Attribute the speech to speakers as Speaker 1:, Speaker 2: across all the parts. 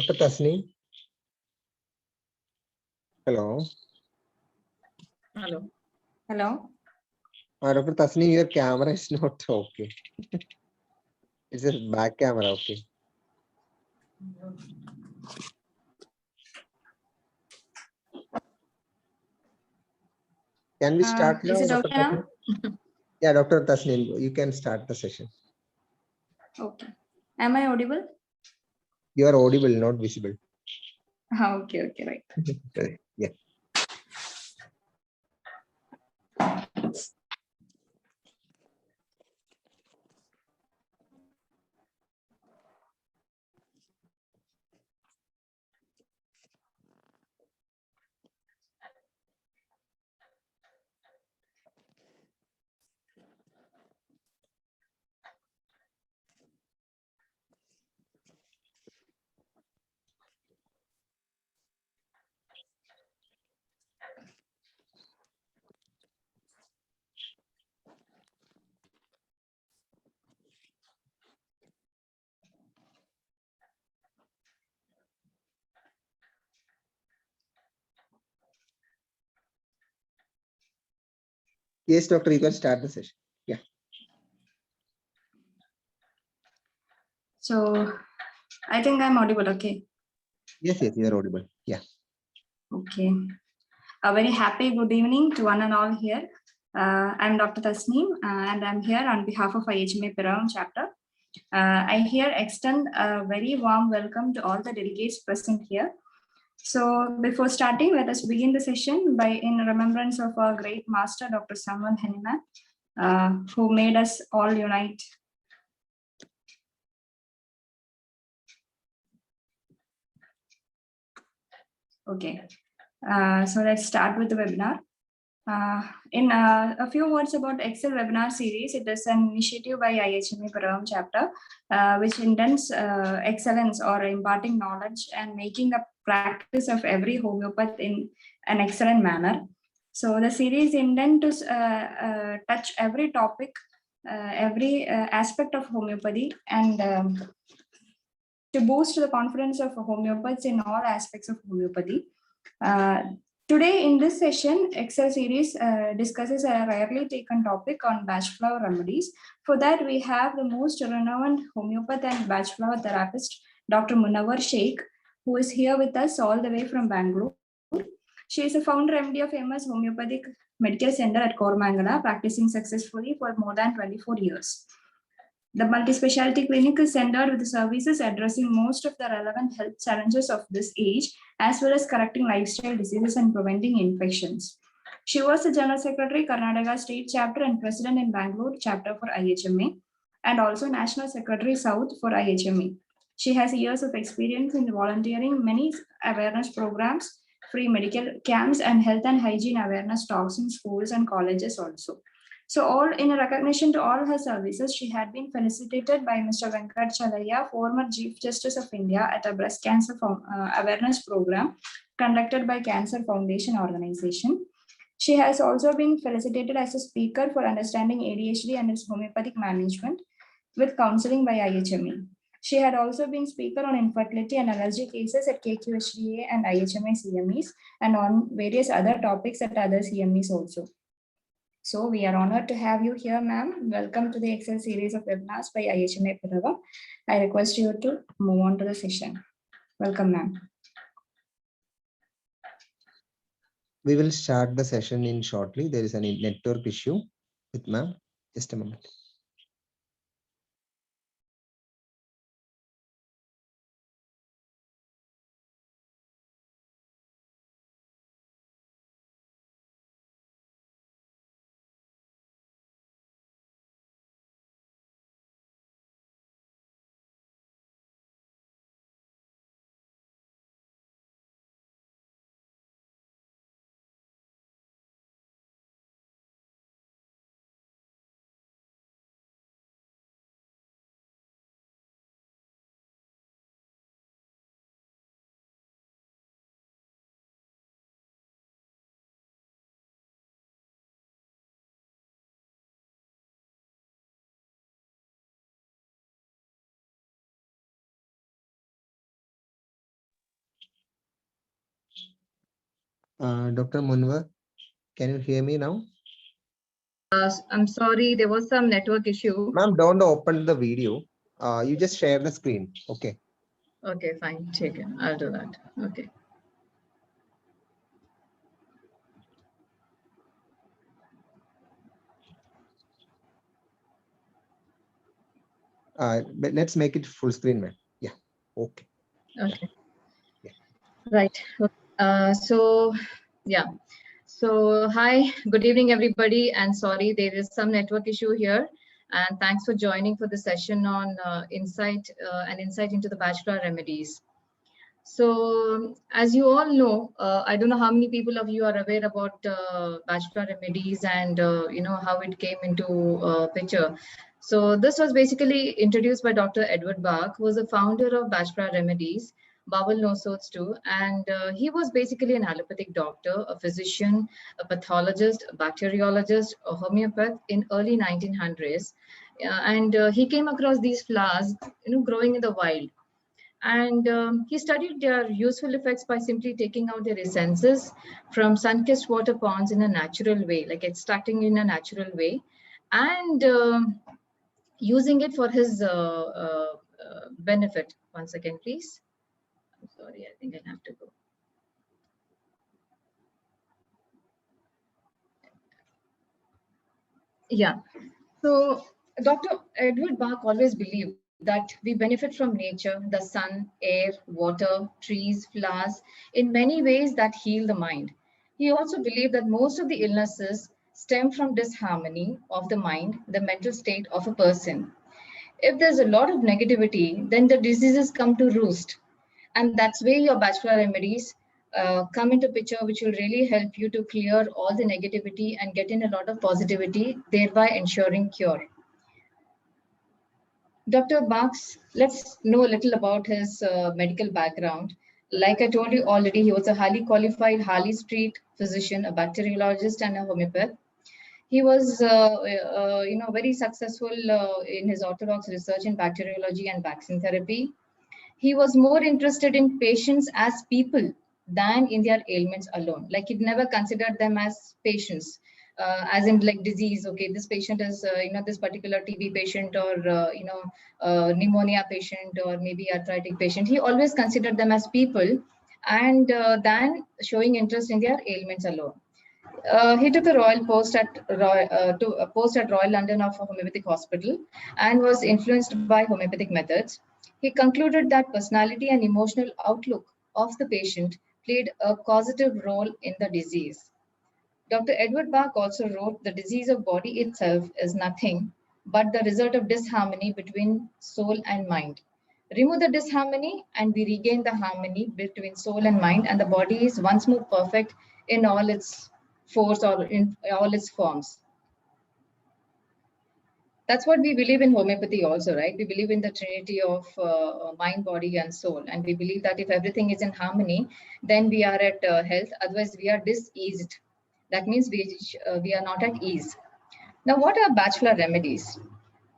Speaker 1: Dr. Tasneem. Hello.
Speaker 2: Hello.
Speaker 3: Hello.
Speaker 1: Dr. Tasneem, your camera is not okay. It's a back camera, okay. Can we start now?
Speaker 3: Is it
Speaker 1: Dr.
Speaker 3: okay now?
Speaker 1: Tasneem? Yeah, Dr. Tasneem, you can start the session.
Speaker 3: Okay. Am I audible?
Speaker 1: You are audible, not visible.
Speaker 3: Okay, right.
Speaker 1: Yeah. Yes, doctor, you can start the session. Yeah.
Speaker 3: So I think I'm audible, okay.
Speaker 1: Yes, you are audible. Yeah.
Speaker 3: Okay. A very happy good evening to one and all here. I'm Dr. Tasneem and I'm here on behalf of IHMA Piravam chapter. I here extend a very warm welcome to all the delegates present here. So before starting, let us begin the session by in remembrance of our great master, Dr. Samuel Hahnemann, who made us all unite. Okay, so let's start with the webinar. In a few words about Excel webinar series, it is an initiative by IHMA Piravam chapter, which intends excellence or imparting knowledge and making the practice of every homeopath in an excellent manner. So the series intend to touch every topic, every aspect of homeopathy, and to boost the confidence of homeopaths in all aspects of homeopathy. Today in this session, Excel series discusses a rarely taken topic on batch flower remedies. For that, we have the most renowned homeopath and batch flower therapist, Dr. Munawar Sheikh, who is here with us all the way from Bangalore. She is a founder MD of famous homeopathic medical center at Kormangala, practicing successfully for more than 24 years. The multi-specialty clinic is centered with the services addressing most of the relevant health challenges of this age, as well as correcting lifestyle diseases and preventing infections. She was the General Secretary, Karnataka State Chapter and President in Bangalore Chapter for IHMA, and also National Secretary South for IHMA. She has years of experience in volunteering many awareness programs, free medical camps, and health and hygiene awareness talks in schools and colleges also. So all in a recognition to all her services, she had been felicitated by Mr. Venkat Chalaya, former Chief Justice of India, at a breast cancer awareness program conducted by Cancer Foundation organization. She has also been felicitated as a speaker for understanding ADHD and its homeopathic management with counseling by IHME. She had also been speaker on infertility and allergy cases at KQHDA and IHMA CMEs and on various other topics at other CMEs also. So we are honored to have you here, ma'am. Welcome to the Excel series of webinars by IHMA Piravam. I request you to move on to the session. Welcome, ma'am.
Speaker 1: We will start the session in shortly. There is a network issue with ma'am. Just a moment. Dr. Munwar, can you hear me now?
Speaker 2: I'm sorry, there was some network issue.
Speaker 1: Ma'am, don't open the video. You just share the screen. Okay.
Speaker 2: Okay, fine. Take it. I'll do that. Okay.
Speaker 1: But let's make it full screen, ma'am. Yeah. Okay.
Speaker 2: Okay.
Speaker 1: Yeah.
Speaker 2: Right. So hi, good evening, everybody. And sorry, there is some network issue here. And thanks for joining for the session on insight into the bachelor remedies. So as you all know, I don't know how many people of you are aware about bachelor remedies and how it came into picture. So this was basically introduced by Dr. Edward Bach, who was the founder of Bachelor Remedies, Bowel Nosodes too, and he was basically an allopathic doctor, a physician, a pathologist, a bacteriologist, a homeopath in early 1900s, and he came across these flowers, growing in the wild. And he studied their useful effects by simply taking out their essences from sun-kissed water ponds in a natural way, like extracting in a natural way, and using it for his benefit. Once again, please. I'm sorry, I think I have to go. Yeah. So Dr. Edward Bach always believed that we benefit from nature, the sun, air, water, trees, flowers, in many ways that heal the mind. He also believed that most of the illnesses stem from disharmony of the mind, the mental state of a person. If there's a lot of negativity, then the diseases come to roost. And that's where your bachelor remedies come into picture, which will really help you to clear all the negativity and get in a lot of positivity, thereby ensuring cure. Dr. Bach's, let's know a little about his medical background. Like I told you already, he was a highly qualified Harley Street physician, a bacteriologist, and a homeopath. He was, very successful in his orthodox research in bacteriology and vaccine therapy. He was more interested in patients as people than in their ailments alone. Like he never considered them as patients, as in like disease. Okay, this patient is, this particular TB patient or, pneumonia patient or maybe arthritic patient. He always considered them as people and than showing interest in their ailments alone. He took a royal post at Royal London of a homeopathic hospital and was influenced by homeopathic methods. He concluded that personality and emotional outlook of the patient played a causative role in the disease. Dr. Edward Bach also wrote, "The disease of body itself is nothing but the result of disharmony between soul and mind. Remove the disharmony and we regain the harmony between soul and mind, and the body is once more perfect in all its force or in all its forms." That's what we believe in homeopathy also, right? We believe in the trinity of mind, body, and soul. And we believe that if everything is in harmony, then we are at health. Otherwise, we are diseased. That means we are not at ease. Now, what are bachelor remedies?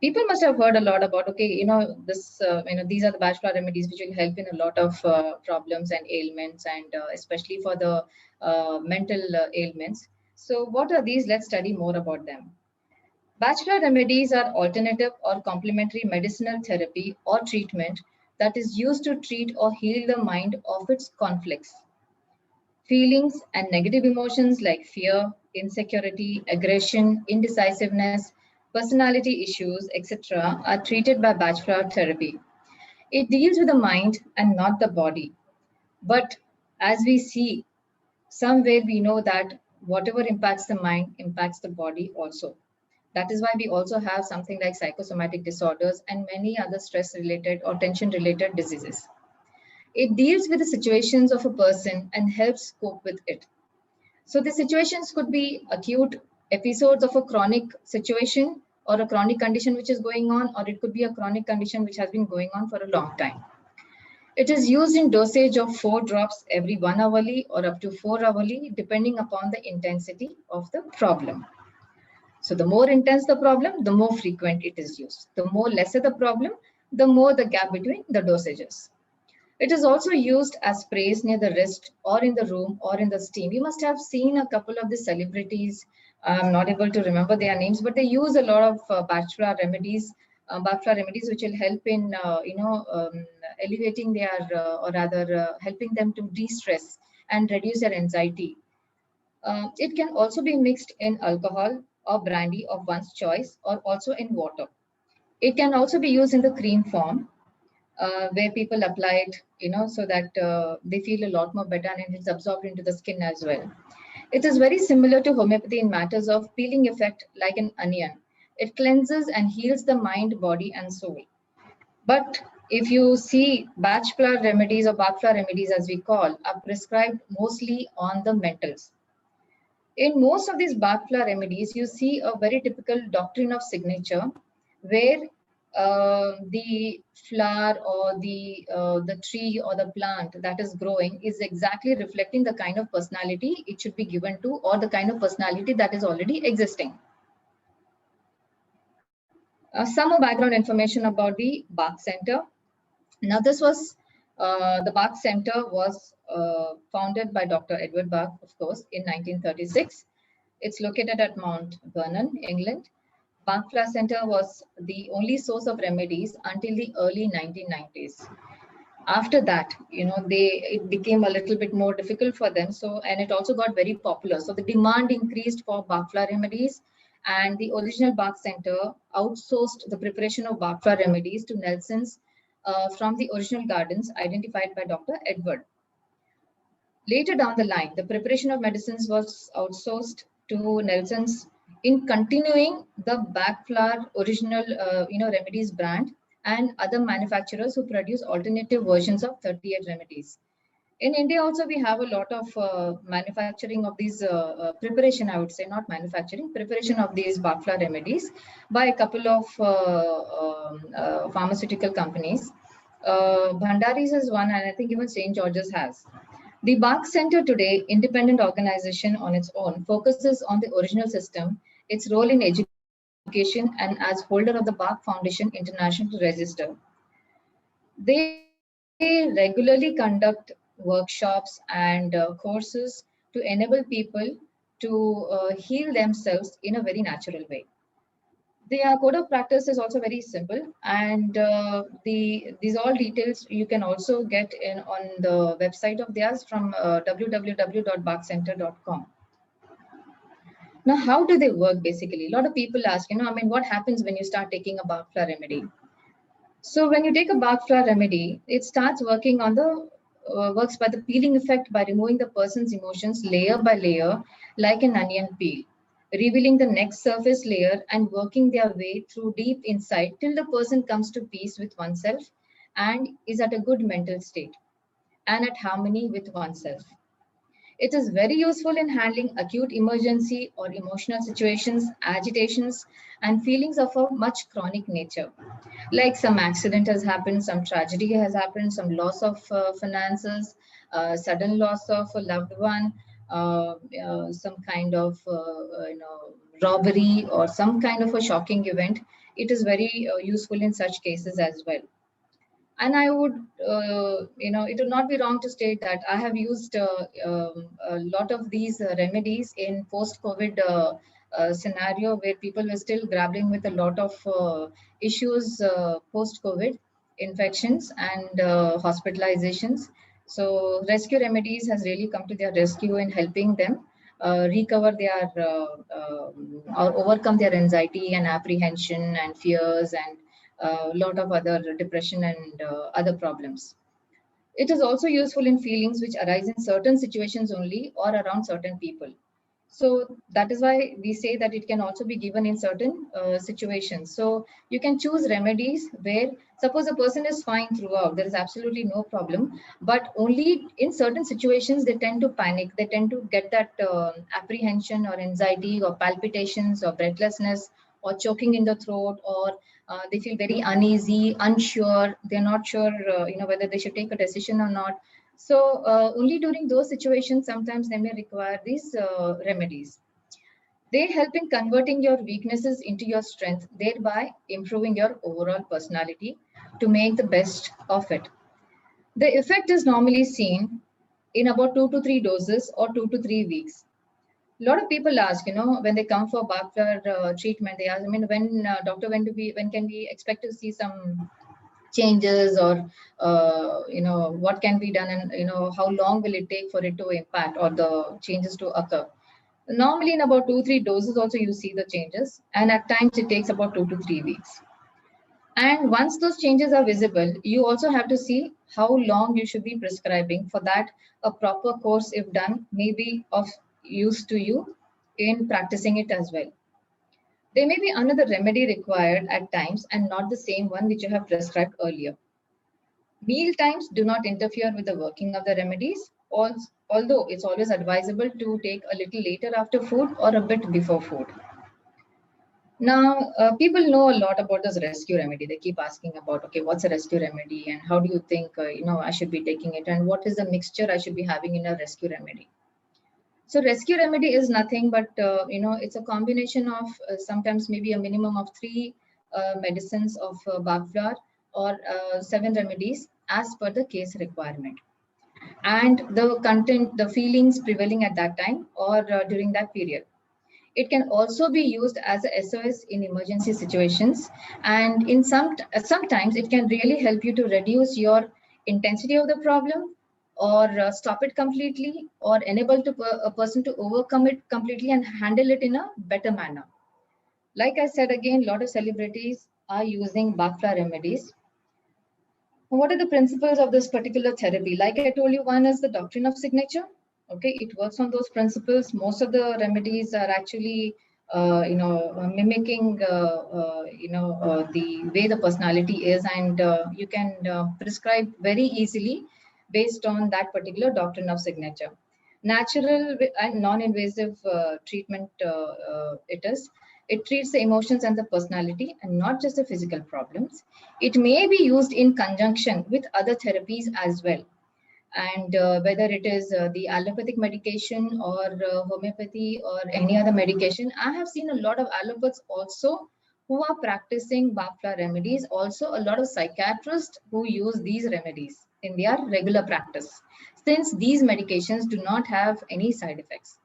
Speaker 2: People must have heard a lot about, okay, these are the bachelor remedies which will help in a lot of problems and ailments, and especially for the mental ailments. So what are these? Let's study more about them. Bachelor remedies are alternative or complementary medicinal therapy or treatment that is used to treat or heal the mind of its conflicts. Feelings and negative emotions like fear, insecurity, aggression, indecisiveness, personality issues, etc. are treated by bachelor therapy. It deals with the mind and not the body. But as we see, somewhere we know that whatever impacts the mind impacts the body also. That is why we also have something like psychosomatic disorders and many other stress-related or tension-related diseases. It deals with the situations of a person and helps cope with it. So the situations could be acute episodes of a chronic situation or a chronic condition which is going on, or it could be a chronic condition which has been going on for a long time. It is used in dosage of 4 drops every 1 hourly or up to 4 hourly, depending upon the intensity of the problem. So the more intense the problem, the more frequent it is used. The more lesser the problem, the more the gap between the dosages. It is also used as sprays near the wrist or in the room or in the steam. You must have seen a couple of the celebrities. I'm not able to remember their names, but they use a lot of bachelor remedies, which will help in elevating their or rather helping them to de-stress and reduce their anxiety. It can also be mixed in alcohol or brandy of one's choice, or also in water. It can also be used in the cream form, where people apply it, so that they feel a lot more better and it's absorbed into the skin as well. It is very similar to homeopathy in matters of peeling effect, like an onion. It cleanses and heals the mind, body, and soul. But if you see, bachelor remedies or bachelor remedies, as we call, are prescribed mostly on the mentals. In most of these bachelor remedies, you see a very typical doctrine of signature, where the flower or the tree or the plant that is growing is exactly reflecting the kind of personality it should be given to, or the kind of personality that is already existing. Some more background information about the Bach Center. Now, the Bach Center was founded by Dr. Edward Bach, of course, in 1936. It's located at Mount Vernon, England. Bach Flower Center was the only source of remedies until the early 1990s. After that, it became a little bit more difficult for them. So, and it also got very popular. So the demand increased for Bach flower remedies, and the original Bach Center outsourced the preparation of Bach flower remedies to Nelson's from the original gardens identified by Dr. Edward. Later down the line, the preparation of medicines was outsourced to Nelson's in continuing the Bach flower original, remedies brand, and other manufacturers who produce alternative versions of 38 remedies. In India also, we have a lot of manufacturing of these preparation, I would say, not manufacturing, preparation of these Bach flower remedies by a couple of pharmaceutical companies. Bhandari's is one, and I think even St. George's has. The Bach Center today, independent organization on its own, focuses on the original system, its role in education, and as holder of the Bach Foundation International Register. They regularly conduct workshops and courses to enable people to heal themselves in a very natural way. The code of practice is also very simple, and these all details you can also get in on the website of theirs from www.bachcenter.com. Now, how do they work basically? A lot of people ask, what happens when you start taking a Bach flower remedy? So when you take a Bach flower remedy, it starts working on the works by the peeling effect, by removing the person's emotions layer by layer, like an onion peel, revealing the next surface layer and working their way through deep inside till the person comes to peace with oneself and is at a good mental state and at harmony with oneself. It is very useful in handling acute emergency or emotional situations, agitations, and feelings of a much chronic nature. Like some accident has happened, some tragedy has happened, some loss of finances, sudden loss of a loved one, some kind of robbery or some kind of a shocking event. It is very useful in such cases as well. And I would, it would not be wrong to state that I have used a lot of these remedies in post-COVID scenario, where people were still grappling with a lot of issues post-COVID infections and hospitalizations. So rescue remedies has really come to their rescue in helping them recover their or overcome their anxiety and apprehension and fears and a lot of other depression and other problems. It is also useful in feelings which arise in certain situations only or around certain people. So that is why we say that it can also be given in certain situations. So you can choose remedies where, suppose a person is fine throughout, there is absolutely no problem, but only in certain situations they tend to panic, they tend to get that apprehension or anxiety or palpitations or breathlessness or choking in the throat, or they feel very uneasy, unsure, they're not sure whether they should take a decision or not. So only during those situations, sometimes they may require these remedies. They help in converting your weaknesses into your strength, thereby improving your overall personality to make the best of it. The effect is normally seen in about 2 to 3 doses or 2 to 3 weeks. A lot of people ask, when they come for Bhakra treatment, they ask, doctor, when can we expect to see some changes, or what can be done, and how long will it take for it to impact or the changes to occur? Normally in about 2-3 doses also you see the changes, and at times it takes about 2 to 3 weeks. And once those changes are visible, you also have to see how long you should be prescribing. For that, a proper course, if done, may be of use to you in practicing it as well. There may be another remedy required at times and not the same one which you have prescribed earlier. Meal times do not interfere with the working of the remedies, although it's always advisable to take a little later after food or a bit before food. Now, people know a lot about this rescue remedy. They keep asking about, okay, what's a rescue remedy, and how do you think, I should be taking it, and what is the mixture I should be having in a rescue remedy? So rescue remedy is nothing but, it's a combination of sometimes maybe a minimum of 3 medicines of Bach flower, or 7 remedies as per the case requirement. And the content, the feelings prevailing at that time or during that period. It can also be used as a SOS in emergency situations, and in sometimes it can really help you to reduce your intensity of the problem, or stop it completely, or enable a person to overcome it completely and handle it in a better manner. Like I said again, a lot of celebrities are using Bhakra remedies. What are the principles of this particular therapy? Like I told you, one is the doctrine of signature. Okay, it works on those principles. Most of the remedies are actually, mimicking, the way the personality is, and you can prescribe very easily based on that particular doctrine of signature. Natural and non-invasive treatment it is. It treats the emotions and the personality and not just the physical problems. It may be used in conjunction with other therapies as well. And whether it is the allopathic medication or homeopathy or any other medication, I have seen a lot of allopaths also who are practicing Bhakra remedies. Also, a lot of psychiatrists who use these remedies in their regular practice, since these medications do not have any side effects.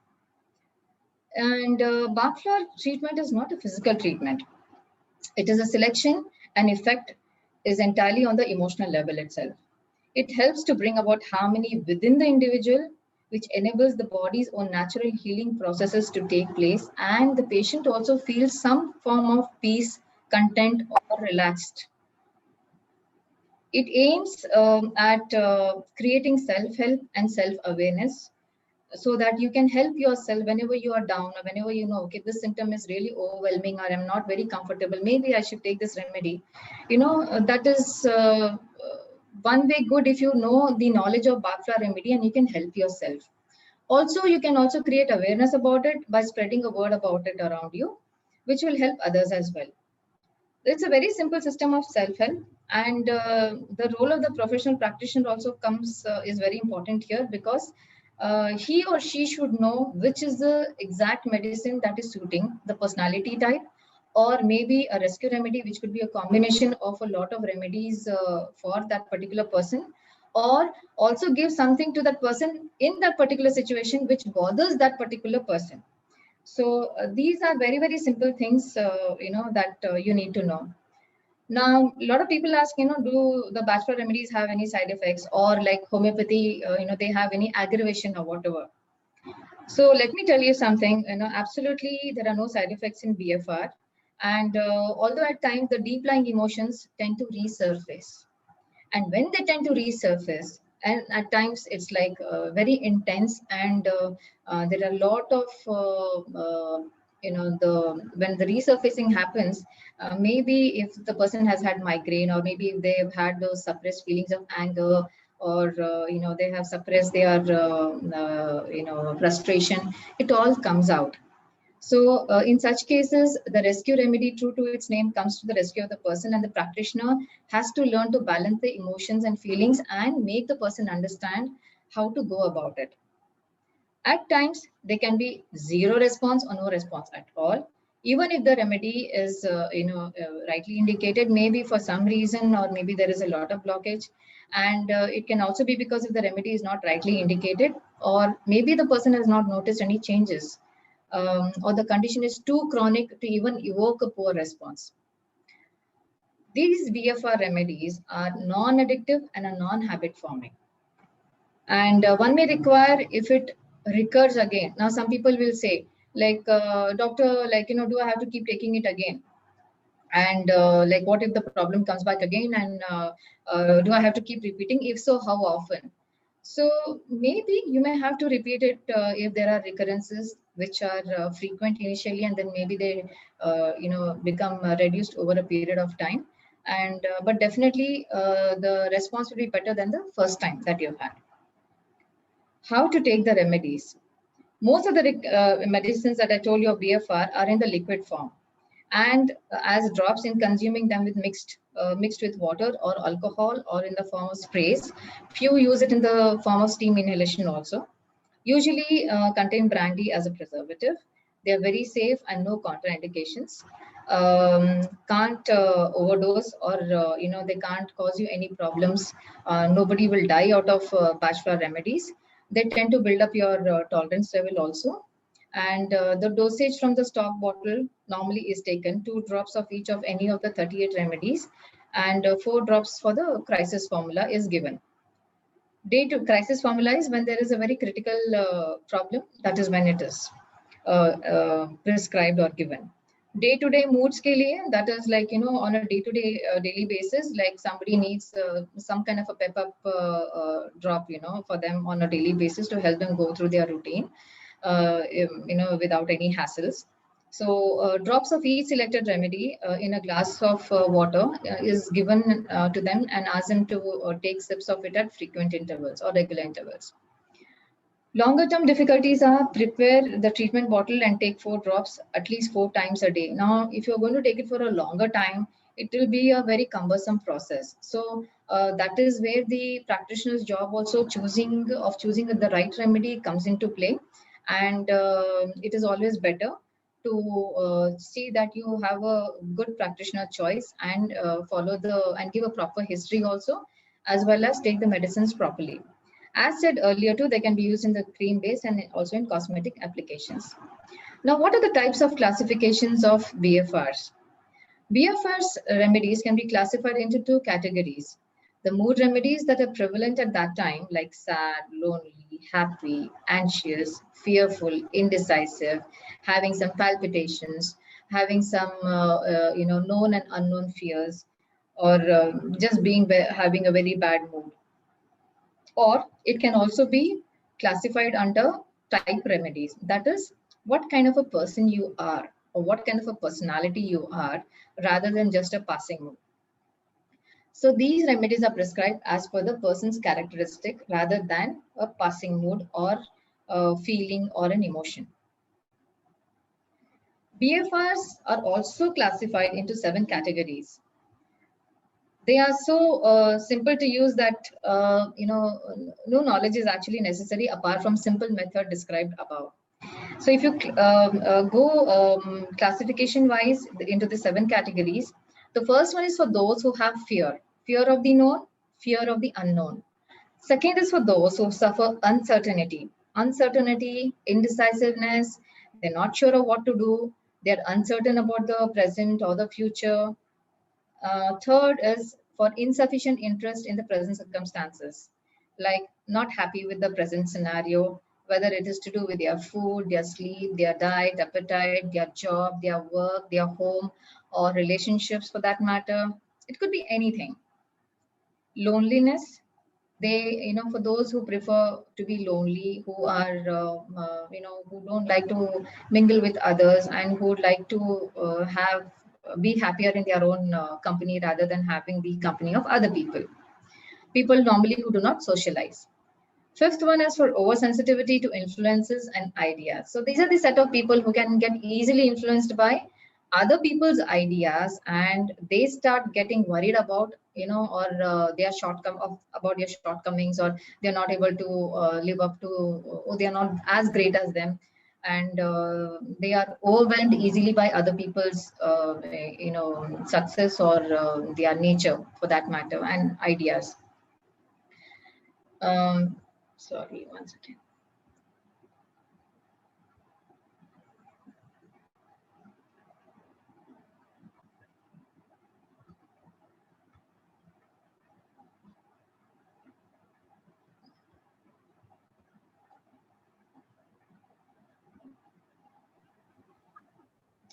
Speaker 2: And Bach flower treatment is not a physical treatment. It is a selection, and effect is entirely on the emotional level itself. It helps to bring about harmony within the individual, which enables the body's own natural healing processes to take place, and the patient also feels some form of peace, content, or relaxed. It aims at creating self-help and self-awareness, so that you can help yourself whenever you are down, or whenever you know, okay, this symptom is really overwhelming, or I'm not very comfortable, maybe I should take this remedy. That is one way good if you know the knowledge of Bach flower remedy, and you can help yourself. Also, you can also create awareness about it by spreading a word about it around you, which will help others as well. It's a very simple system of self-help, and the role of the professional practitioner also is very important here, because he or she should know which is the exact medicine that is suiting the personality type, or maybe a rescue remedy, which could be a combination of a lot of remedies for that particular person, or also give something to that person in that particular situation which bothers that particular person. So these are very, very simple things, that you need to know. Now, a lot of people ask, do the Bach flower remedies have any side effects, or like homeopathy, they have any aggravation or whatever. So let me tell you something, absolutely there are no side effects in BFR. And although at times the deep lying emotions tend to resurface. And when they tend to resurface, and at times it's like very intense, and there are a lot of when the resurfacing happens, maybe if the person has had migraine, or maybe if they've had those suppressed feelings of anger, or they have suppressed their frustration, it all comes out. So in such cases, the rescue remedy, true to its name, comes to the rescue of the person, and the practitioner has to learn to balance the emotions and feelings and make the person understand how to go about it. At times, there can be zero response or no response at all. Even if the remedy is, rightly indicated, maybe for some reason, or maybe there is a lot of blockage. And it can also be because if the remedy is not rightly indicated, or maybe the person has not noticed any changes, or the condition is too chronic to even evoke a poor response. These VFR remedies are non-addictive and are non-habit forming. And one may require if it recurs again. Now, some people will say, like, doctor, like, do I have to keep taking it again? And like, what if the problem comes back again? And do I have to keep repeating? If so, how often? So maybe you may have to repeat it if there are recurrences which are frequent initially, and then maybe they, become reduced over a period of time. And but definitely the response will be better than the first time that you've had. How to take the remedies? Most of the medicines that I told you of BFR are in the liquid form, and as drops in consuming them with mixed with water or alcohol, or in the form of sprays. Few use it in the form of steam inhalation also. Usually contain brandy as a preservative. They are very safe and no contraindications. Can't overdose, or they can't cause you any problems. Nobody will die out of bachelor remedies. They tend to build up your tolerance level also. And the dosage from the stock bottle normally is taken 2 drops of each of any of the 38 remedies, and 4 drops for the crisis formula is given. Day to crisis formula is when there is a very critical problem. That is when it is prescribed or given. Day-to-day moods ke liye, that is like, on a day-to-day daily basis, like somebody needs some kind of a pep up drop, for them on a daily basis to help them go through their routine, without any hassles. So drops of each selected remedy in a glass of water is given to them, and ask them to take sips of it at frequent intervals or regular intervals. Longer term difficulties are prepare the treatment bottle and take 4 drops at least 4 times a day. Now, if you're going to take it for a longer time, it will be a very cumbersome process. So that is where the practitioner's job also choosing the right remedy comes into play. And it is always better to see that you have a good practitioner choice, and and give a proper history also, as well as take the medicines properly. As said earlier too, they can be used in the cream base and also in cosmetic applications. Now, what are the types of classifications of BFRs? BFRs remedies can be classified into 2 categories. The mood remedies that are prevalent at that time, like sad, lonely, happy, anxious, fearful, indecisive, having some palpitations, having some known and unknown fears, or just having a very bad mood. Or it can also be classified under type remedies. That is, what kind of a person you are, or what kind of a personality you are, rather than just a passing mood. So these remedies are prescribed as per the person's characteristic rather than a passing mood or a feeling or an emotion. BFRs are also classified into 7 categories. They are so simple to use that no knowledge is actually necessary apart from simple method described above. So if you go classification wise into the 7 categories, the first one is for those who have fear of the known, fear of the unknown. Second is for those who suffer uncertainty, indecisiveness. They're not sure of what to do. They're uncertain about the present or the future. Third is for insufficient interest in the present circumstances, like not happy with the present scenario, whether it is to do with their food, their sleep, their diet, appetite, their job, their work, their home, or relationships for that matter. It could be anything. Loneliness, for those who prefer to be lonely, who are, who don't like to mingle with others, and who would like to be happier in their own company rather than having the company of other people. People normally who do not socialize. Fifth one is for oversensitivity to influences and ideas. So these are the set of people who can get easily influenced by other people's ideas, and they start getting worried about, or their about their shortcomings, or they're not able to live up to, or they're not as great as them. and they are overwhelmed easily by other people's success or their nature for that matter and ideas. Sorry, one second.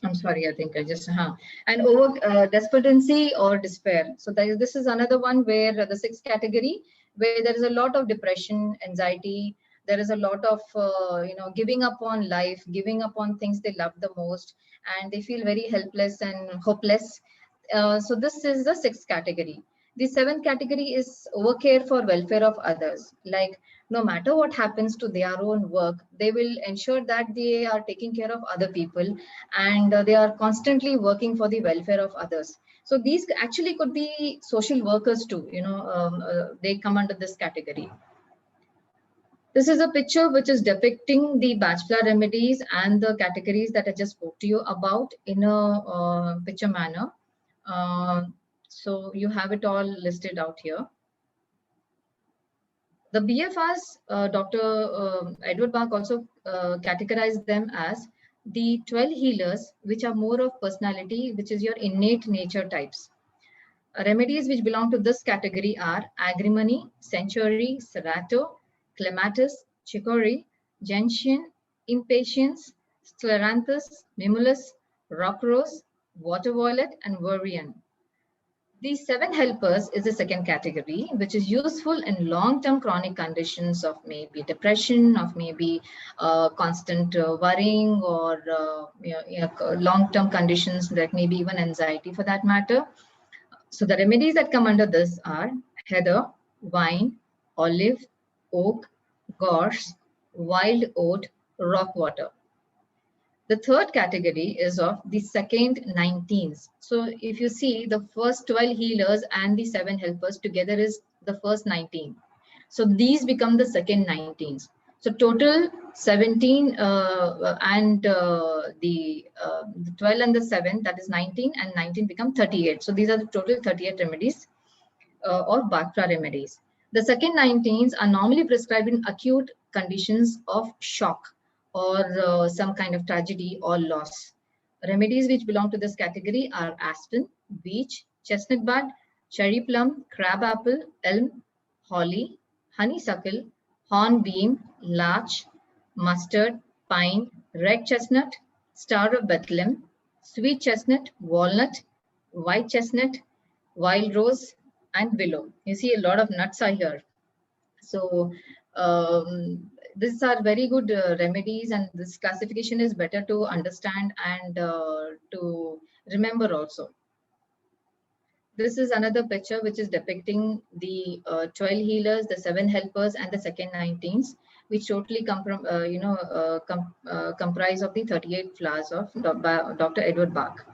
Speaker 2: I'm sorry, I think I just, and over despondency or despair. So this is another one where the sixth category, where there is a lot of depression, anxiety, there is a lot of, giving up on life, giving up on things they love the most, and they feel very helpless and hopeless. So this is the sixth category. The seventh category is overcare for welfare of others. Like, no matter what happens to their own work, they will ensure that they are taking care of other people, and they are constantly working for the welfare of others. So these actually could be social workers too, they come under this category. This is a picture which is depicting the bachelor remedies and the categories that I just spoke to you about in a picture manner. So you have it all listed out here. The BFRs, Dr. Edward Bach also categorized them as the 12 healers, which are more of personality, which is your innate nature types. Remedies which belong to this category are agrimony, century, serato, clematis, chicory, gentian, impatience, scleranthus, mimulus, rock rose, water violet, and varian. These 7 helpers is the second category, which is useful in long-term chronic conditions of maybe depression, of maybe constant worrying, or long-term conditions like maybe even anxiety for that matter. So the remedies that come under this are heather, vine, olive, oak, gorse, wild oat, rock water. The third category is of the second 19s. So if you see, the first 12 healers and the 7 helpers together is the first 19. So these become the second 19s. So total 17 and the 12 and the 7, that is 19, and 19 become 38. So these are the total 38 remedies or Bhakra remedies. The second 19s are normally prescribed in acute conditions of shock or some kind of tragedy or loss. Remedies which belong to this category are aspen, beech, chestnut bud, cherry plum, crabapple, elm, holly, honeysuckle, hornbeam, larch, mustard, pine, red chestnut, star of Bethlehem, sweet chestnut, walnut, white chestnut, wild rose, and willow. You see a lot of nuts are here. So these are very good remedies, and this classification is better to understand and to remember also. This is another picture which is depicting the 12 healers, the 7 helpers, and the second 19s, which totally comprise of the 38 flowers of Dr. Edward Bach.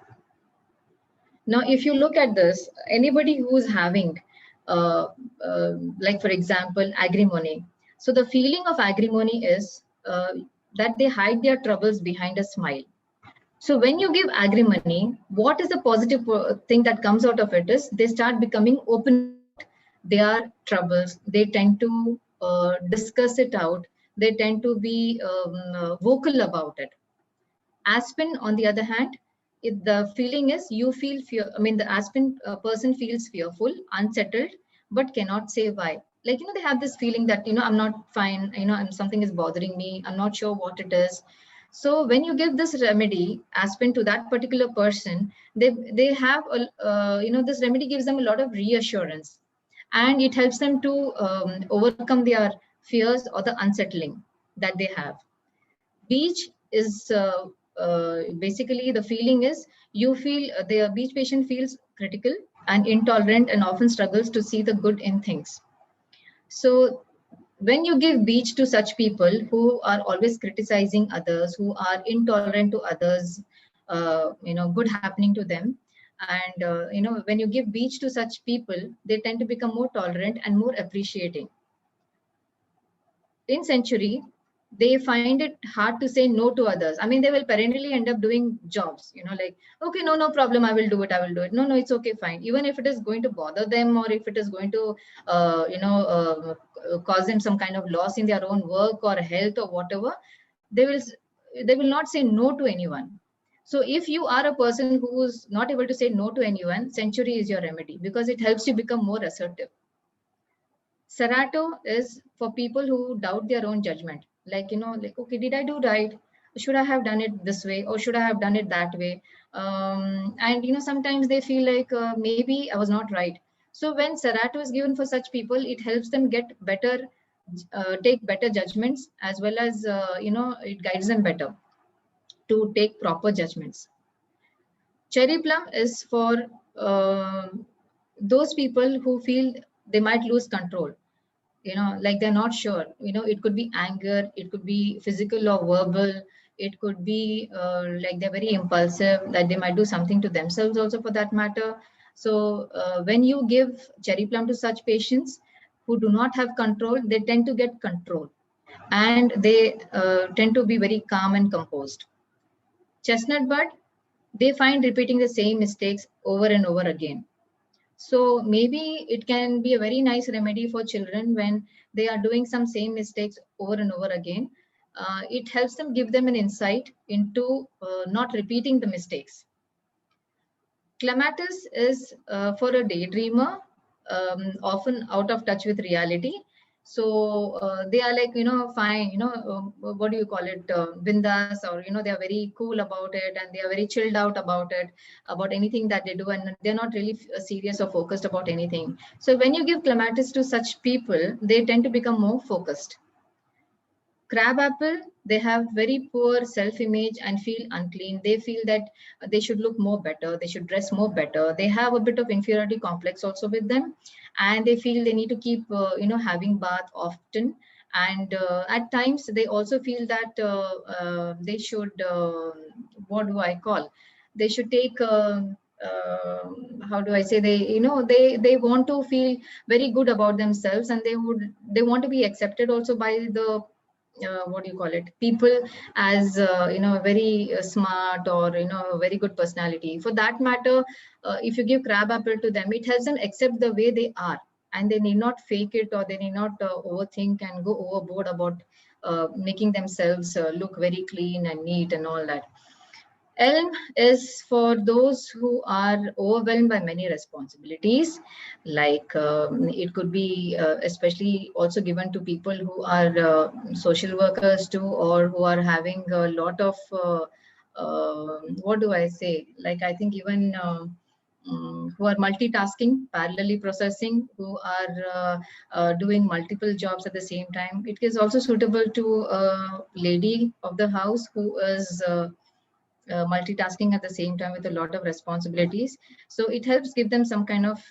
Speaker 2: Now, if you look at this, anybody who's having, like for example, agrimony. So the feeling of agrimony is that they hide their troubles behind a smile. So when you give agrimony, what is the positive thing that comes out of it is they start becoming open. Their troubles, they tend to discuss it out. They tend to be vocal about it. Aspen, on the other hand, the feeling is you feel fear. I mean, the aspen person feels fearful, unsettled, but cannot say why. Like, they have this feeling that, I'm not fine, something is bothering me. I'm not sure what it is. So when you give this remedy, aspen, to that particular person, they have, this remedy gives them a lot of reassurance, and it helps them to overcome their fears or the unsettling that they have. Beech is basically the feeling is you feel the beech patient feels critical and intolerant and often struggles to see the good in things. So when you give beech to such people who are always criticizing others, who are intolerant to others, good happening to them, and when you give beech to such people, they tend to become more tolerant and more appreciating. In century, they find it hard to say no to others. I mean, they will perennially end up doing jobs, like, okay, no problem, I will do it. No, it's okay, fine. Even if it is going to bother them, or if it is going to, cause them some kind of loss in their own work or health or whatever, they will not say no to anyone. So if you are a person who is not able to say no to anyone, Century is your remedy, because it helps you become more assertive. Serato is for people who doubt their own judgment. Like, okay, did I do right? Should I have done it this way, or should I have done it that way? And sometimes they feel like maybe I was not right. So when Serato is given for such people, it helps them get better, take better judgments, as well as, it guides them better to take proper judgments. Cherry Plum is for those people who feel they might lose control. Like they're not sure. It could be anger, it could be physical or verbal, it could be like they're very impulsive, that they might do something to themselves also, for that matter. So when you give Cherry Plum to such patients who do not have control, they tend to get control, and they tend to be very calm and composed. Chestnut Bud, they find repeating the same mistakes over and over again. So maybe it can be a very nice remedy for children when they are doing some same mistakes over and over again. It helps them, give them an insight into not repeating the mistakes. Clematis is for a daydreamer, often out of touch with reality. So they are like, fine, what do you call it, bindas, or, they are very cool about it, and they are very chilled out about it, about anything that they do, and they're not really serious or focused about anything. So when you give clematis to such people, they tend to become more focused. Crabapple, they have very poor self-image and feel unclean. They feel that they should look more better, they should dress more better. They have a bit of inferiority complex also with them, and they feel they need to keep, having bath often. And at times they also feel that they should, what do I call? They should take. How do I say, they want to feel very good about themselves, and they want to be accepted also by the what do you call it, people, as very smart, or very good personality. For that matter, if you give crabapple to them, it helps them accept the way they are, and they need not fake it, or they need not overthink and go overboard about making themselves look very clean and neat and all that. Elm is for those who are overwhelmed by many responsibilities, like it could be especially also given to people who are social workers too, or who are having a lot of, what do I say, like I think even who are multitasking, parallelly processing, who are doing multiple jobs at the same time. It is also suitable to a lady of the house who is multitasking at the same time with a lot of responsibilities. So it helps give them some kind of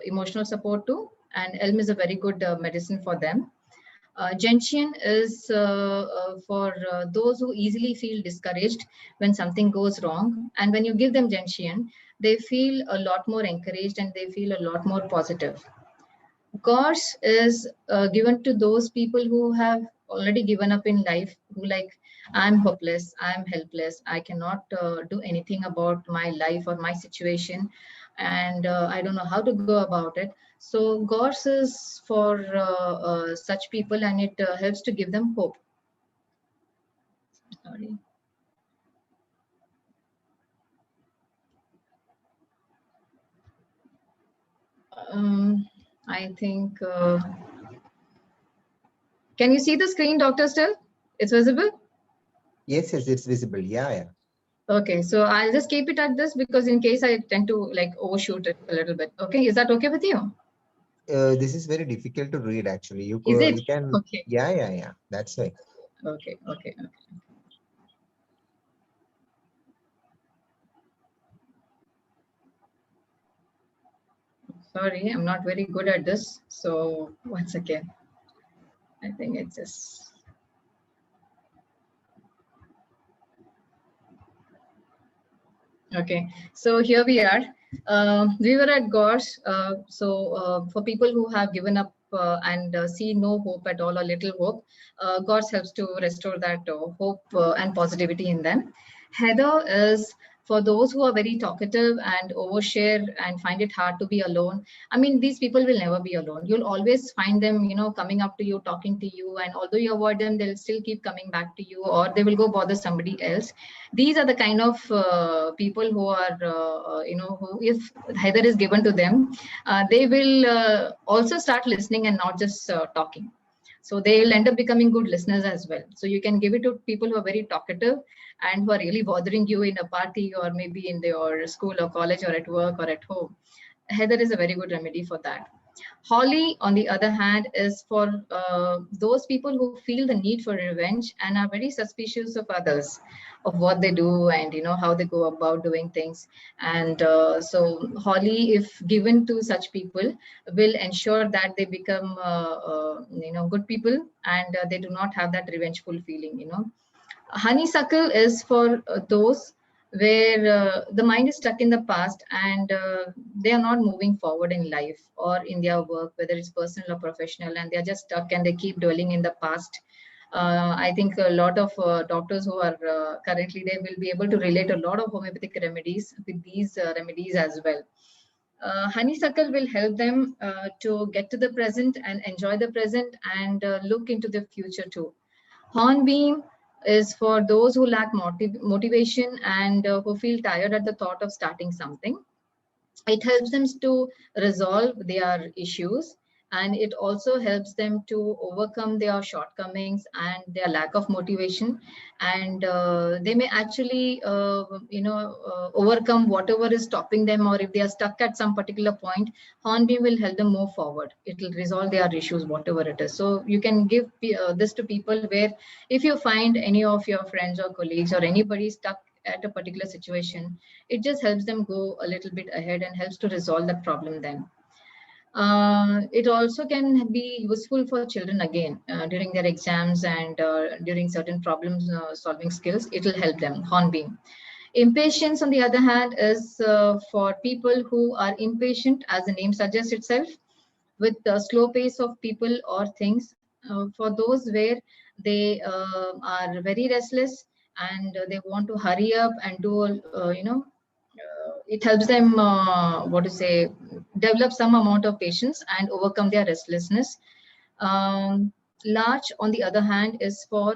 Speaker 2: emotional support too. And elm is a very good medicine for them. Gentian is for those who easily feel discouraged when something goes wrong. And when you give them gentian, they feel a lot more encouraged, and they feel a lot more positive. Gorse is given to those people who have already given up in life, who like, I'm hopeless, I'm helpless, I cannot do anything about my life or my situation, and I don't know how to go about it. So Gorse is for such people, and it helps to give them hope. Sorry. I think, can you see the screen, Doctor, still? It's visible?
Speaker 1: Yes, it's visible. Yeah.
Speaker 2: Okay, so I'll just keep it at this, because in case I tend to like overshoot it a little bit. Okay, is that okay with you?
Speaker 1: This is very difficult to read actually. You can.
Speaker 2: Okay.
Speaker 1: Yeah. That's right.
Speaker 2: Okay. Sorry, I'm not very good at this. So once again, I think it's just. Okay, so here we are. We were at Gorse. So for people who have given up and see no hope at all or little hope, God helps to restore that hope and positivity in them. Heather is for those who are very talkative and overshare and find it hard to be alone. I mean, these people will never be alone. You'll always find them, you know, coming up to you, talking to you, and although you avoid them, they'll still keep coming back to you, or they will go bother somebody else. These are the kind of people who are, you know, who, if Heather is given to them, they will also start listening and not just talking. So they'll end up becoming good listeners as well. So you can give it to people who are very talkative and who are really bothering you in a party or maybe in your school or college or at work or at home. Heather is a very good remedy for that. Holly, on the other hand, is for those people who feel the need for revenge and are very suspicious of others, of what they do and, you know, how they go about doing things. And so Holly, if given to such people, will ensure that they become, you know, good people, and they do not have that revengeful feeling, you know. Honeysuckle is for those where the mind is stuck in the past and they are not moving forward in life or in their work, whether it's personal or professional, and they're just stuck and they keep dwelling in the past. I think a lot of doctors who are currently, they will be able to relate a lot of homeopathic remedies with these remedies as well. Honeysuckle will help them to get to the present and enjoy the present and look into the future too. Hornbeam is for those who lack motivation and who feel tired at the thought of starting something. It helps them to resolve their issues, and it also helps them to overcome their shortcomings and their lack of motivation, and they may actually overcome whatever is stopping them, or if they are stuck at some particular point, Hornbeam will help them move forward. It will resolve their issues, whatever it is. So you can give this to people, where if you find any of your friends or colleagues or anybody stuck at a particular situation, it just helps them go a little bit ahead and helps to resolve that problem then. It also can be useful for children again during their exams and during certain problems solving skills. It will help them, Hornbeam. Impatience, on the other hand, is for people who are impatient, as the name suggests itself, with the slow pace of people or things. For those where they are very restless and they want to hurry up and do, it helps them, what to say, develop some amount of patience and overcome their restlessness. Larch, on the other hand, is for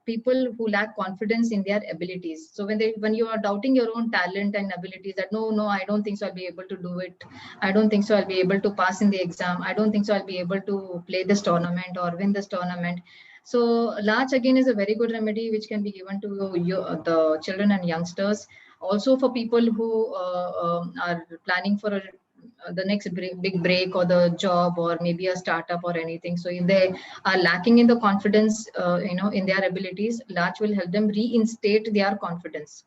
Speaker 2: people who lack confidence in their abilities. So when you are doubting your own talent and abilities, that no, I don't think so I'll be able to do it. I don't think so I'll be able to pass in the exam. I don't think so I'll be able to play this tournament or win this tournament. So Larch again is a very good remedy which can be given to the children and youngsters. Also for people who are planning for the next big break or the job or maybe a startup or anything. So if they are lacking in the confidence, in their abilities, Larch will help them reinstate their confidence.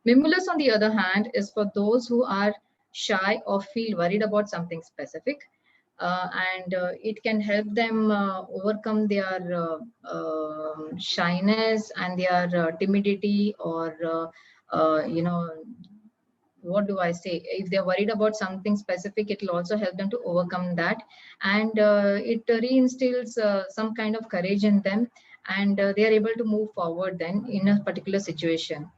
Speaker 2: Mimulus, on the other hand, is for those who are shy or feel worried about something specific. And it can help them overcome their shyness and their timidity, or what do I say? If they're worried about something specific, it will also help them to overcome that. And it reinstills some kind of courage in them, and they are able to move forward then in a particular situation.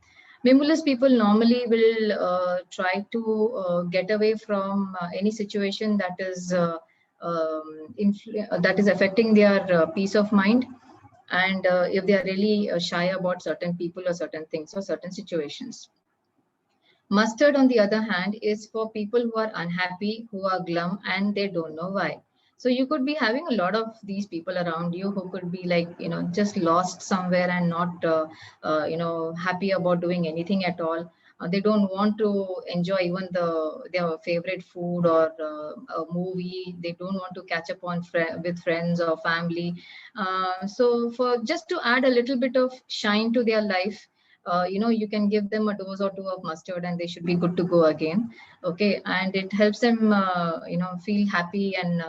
Speaker 2: Mimulus people normally will try to get away from any situation that is affecting their peace of mind. And if they are really shy about certain people or certain things or certain situations. Mustard, on the other hand, is for people who are unhappy, who are glum, and they don't know why. So you could be having a lot of these people around you who could be like, just lost somewhere and not, happy about doing anything at all. They don't want to enjoy even their favorite food or a movie. They don't want to catch up on with friends or family. So for just to add a little bit of shine to their life, you can give them a dose or two of mustard and they should be good to go again. Okay. And it helps them, feel happy, and,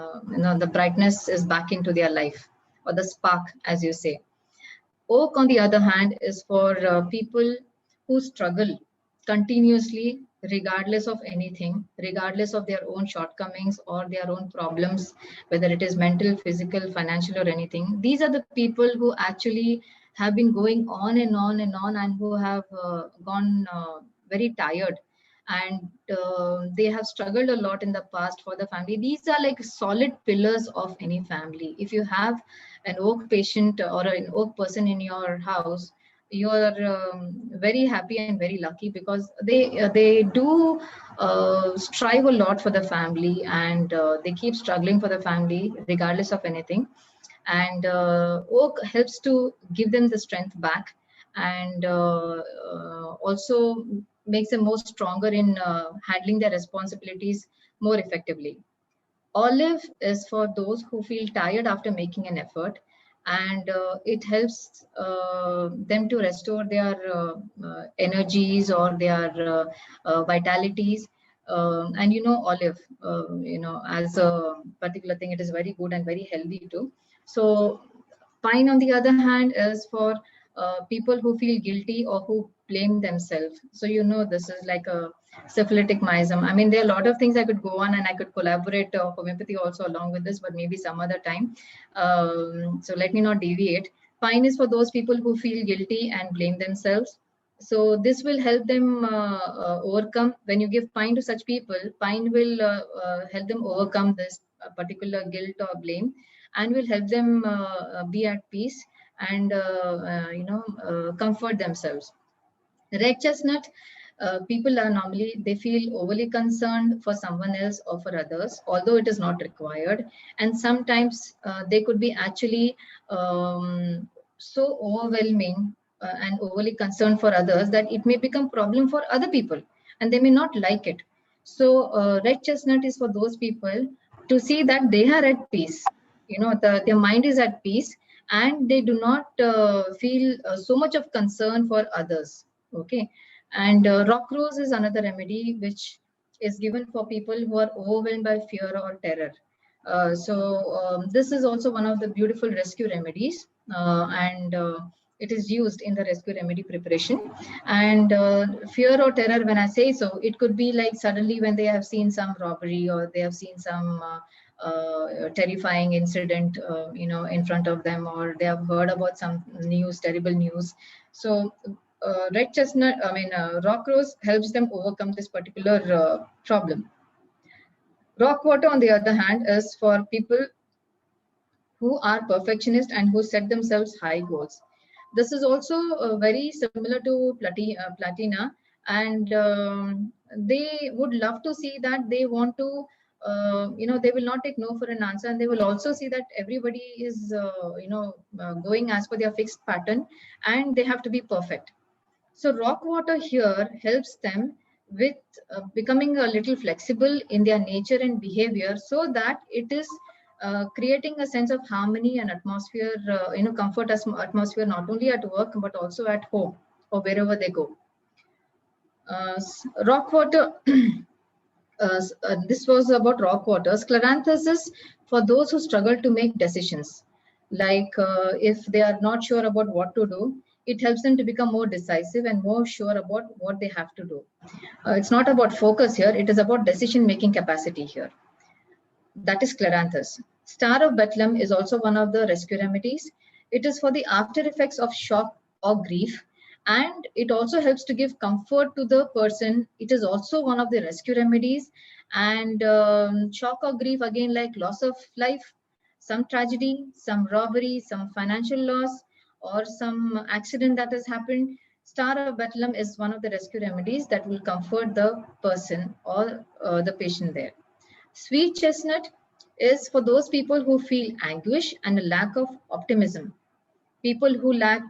Speaker 2: the brightness is back into their life, or the spark, as you say. Oak, on the other hand, is for people who struggle continuously regardless of anything, regardless of their own shortcomings or their own problems, whether it is mental, physical, financial, or anything. These are the people who actually have been going on and on and on, and who have gone very tired, and they have struggled a lot in the past for the family. These are like solid pillars of any family. If you have an oak patient or an oak person in your house, you are very happy and very lucky, because they do strive a lot for the family, and they keep struggling for the family regardless of anything. And oak helps to give them the strength back, and also makes them more stronger in handling their responsibilities more effectively. Olive is for those who feel tired after making an effort, and it helps them to restore their energies or their vitalities. And olive, as a particular thing, it is very good and very healthy too. So pine, on the other hand, is for people who feel guilty or who blame themselves. So this is like a syphilitic miasm. I mean, there are a lot of things I could go on, and I could collaborate homeopathy also along with this, but maybe some other time. So let me not deviate. Pine is for those people who feel guilty and blame themselves. So this will help them overcome. When you give pine to such people, pine will help them overcome this particular guilt or blame, and will help them be at peace and comfort themselves. Red chestnut, people are normally, they feel overly concerned for someone else or for others, although it is not required. And sometimes they could be actually so overwhelming and overly concerned for others that it may become problem for other people, and they may not like it. So red chestnut is for those people to see that they are at peace. Their mind is at peace, and they do not feel so much of concern for others. Okay. And rock rose is another remedy which is given for people who are overwhelmed by fear or terror. This is also one of the beautiful rescue remedies, and it is used in the rescue remedy preparation. And fear or terror, when I say so, it could be like suddenly when they have seen some robbery, or they have seen some terrifying incident, in front of them, or they have heard about some news, terrible news. So red chestnut, rock rose helps them overcome this particular problem. Rock water, on the other hand, is for people who are perfectionists and who set themselves high goals. This is also very similar to platina, and they would love to see that they want to, they will not take no for an answer, and they will also see that everybody is, going as per their fixed pattern, and they have to be perfect. So rock water here helps them with becoming a little flexible in their nature and behavior, so that it is creating a sense of harmony and atmosphere, comfort atmosphere, not only at work, but also at home or wherever they go. Rock water, this was about rock water. Scleranthus is for those who struggle to make decisions. Like if they are not sure about what to do, it helps them to become more decisive and more sure about what they have to do. It's not about focus here, it is about decision-making capacity here. That is Scleranthus. Star of Bethlehem is also one of the rescue remedies. It is for the after effects of shock or grief, and it also helps to give comfort to the person. It is also one of the rescue remedies. And shock or grief, again, like loss of life, some tragedy, some robbery, some financial loss, or some accident that has happened. Star of Bethlehem is one of the rescue remedies that will comfort the person or the patient there. Sweet chestnut is for those people who feel anguish and a lack of optimism. People who lack,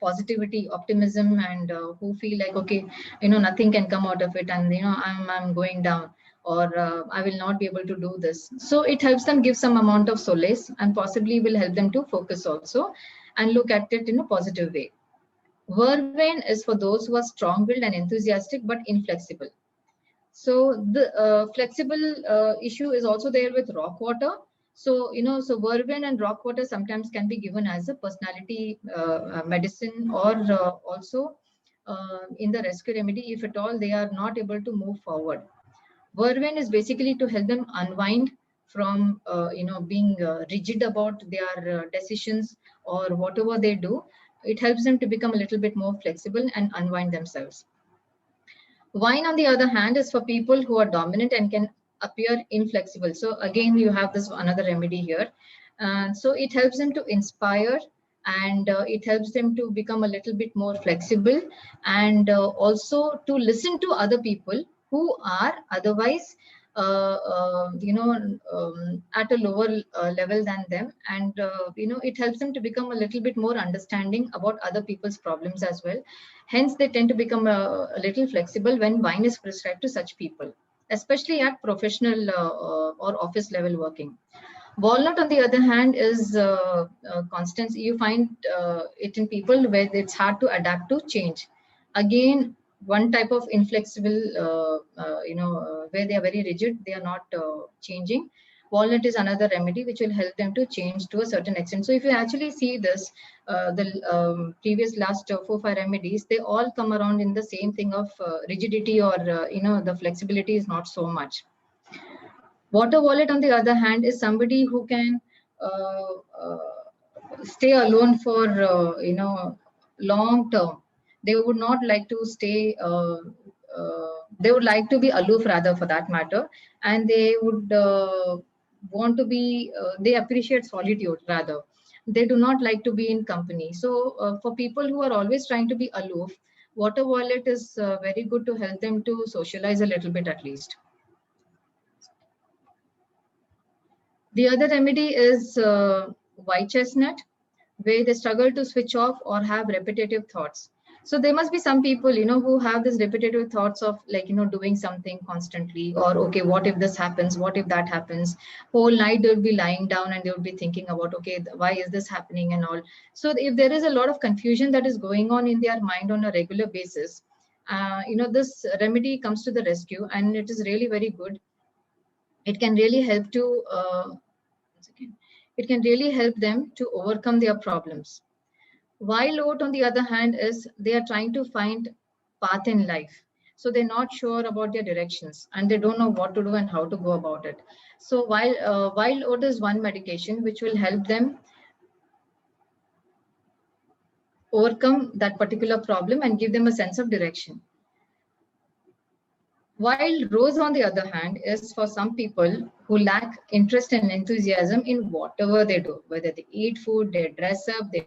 Speaker 2: positivity, optimism, and who feel like, okay, nothing can come out of it, and I'm going down, or I will not be able to do this. So it helps them give some amount of solace, and possibly will help them to focus also and look at it in a positive way. Vervain is for those who are strong-willed and enthusiastic but inflexible. So the flexible issue is also there with rock water. So, so vervain and rock water sometimes can be given as a personality medicine, or also in the rescue remedy if at all they are not able to move forward. Whirlwind is basically to help them unwind from being rigid about their decisions or whatever they do. It helps them to become a little bit more flexible and unwind themselves. Wine, on the other hand, is for people who are dominant and can appear inflexible. So again, you have this another remedy here. So it helps them to inspire, and it helps them to become a little bit more flexible, and also to listen to other people who are otherwise at a lower level than them, and it helps them to become a little bit more understanding about other people's problems as well. Hence they tend to become a little flexible when wine is prescribed to such people, especially at professional or office level working. Walnut, on the other hand, is constant. You find it in people where it's hard to adapt to change. Again, one type of inflexible, where they are very rigid, they are not changing. Walnut is another remedy which will help them to change to a certain extent. So if you actually see this, the previous last 4-5 remedies, they all come around in the same thing of rigidity, or the flexibility is not so much. Water wallet, on the other hand, is somebody who can uh, stay alone for long term. They would not like to stay. They would like to be aloof, rather, for that matter, and they would want to be. They appreciate solitude, rather. They do not like to be in company. So, for people who are always trying to be aloof, water wallet is very good to help them to socialize a little bit, at least. The other remedy is white chestnut, where they struggle to switch off or have repetitive thoughts. So there must be some people, who have this repetitive thoughts of doing something constantly, or okay, what if this happens? What if that happens? Whole night they'll be lying down and they'll be thinking about, okay, why is this happening and all. So if there is a lot of confusion that is going on in their mind on a regular basis, this remedy comes to the rescue, and it is really very good. It can really help to it can really help them to overcome their problems. While oat, on the other hand, is they are trying to find path in life. So they're not sure about their directions, and they don't know what to do and how to go about it. So while oat is one medication which will help them overcome that particular problem and give them a sense of direction. While rose, on the other hand, is for some people who lack interest and enthusiasm in whatever they do, whether they eat food, they dress up, they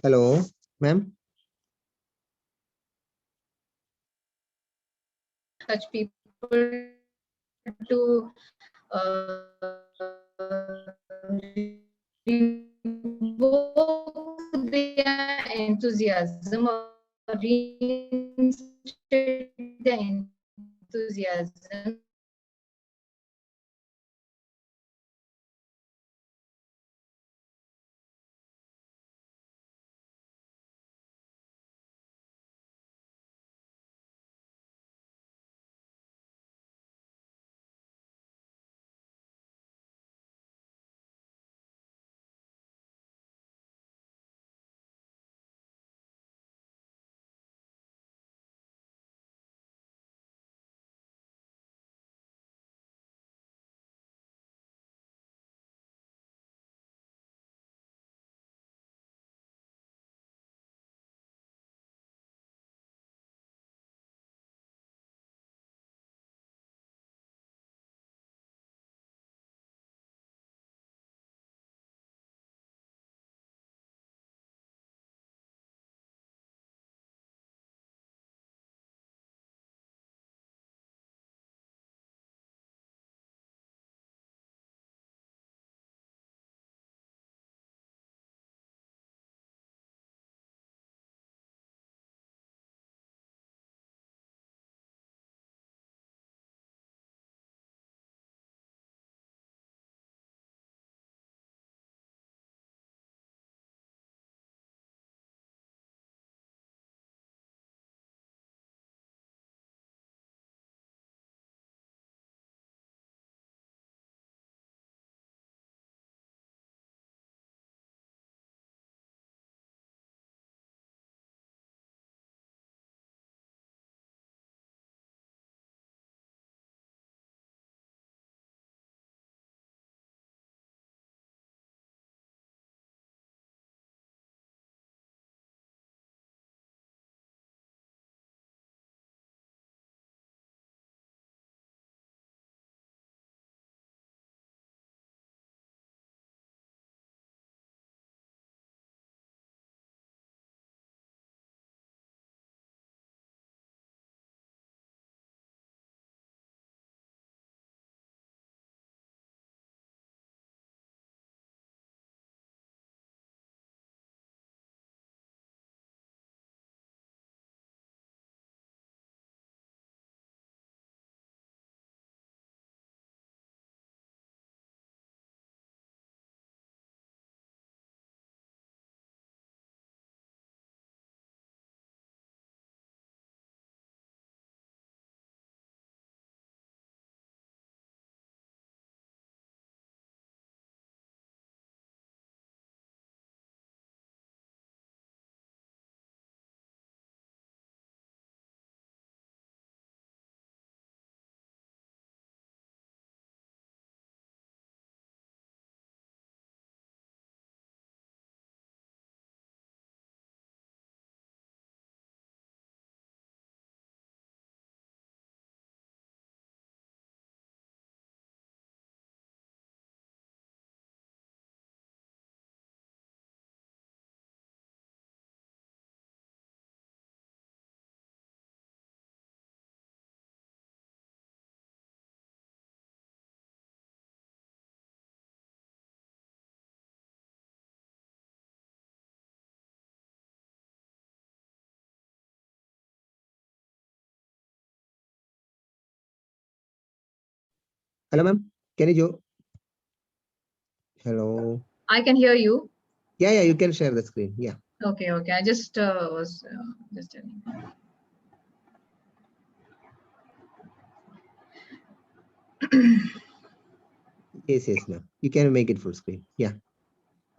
Speaker 1: Hello, ma'am.
Speaker 2: such people to revoke their enthusiasm or reinstate their enthusiasm
Speaker 1: Hello, ma'am. Can you Hello.
Speaker 2: I can hear you.
Speaker 1: Yeah, you can share the screen. Yeah.
Speaker 2: Okay. I just was just telling.
Speaker 1: Yes, ma'am. You can make it full screen. Yeah.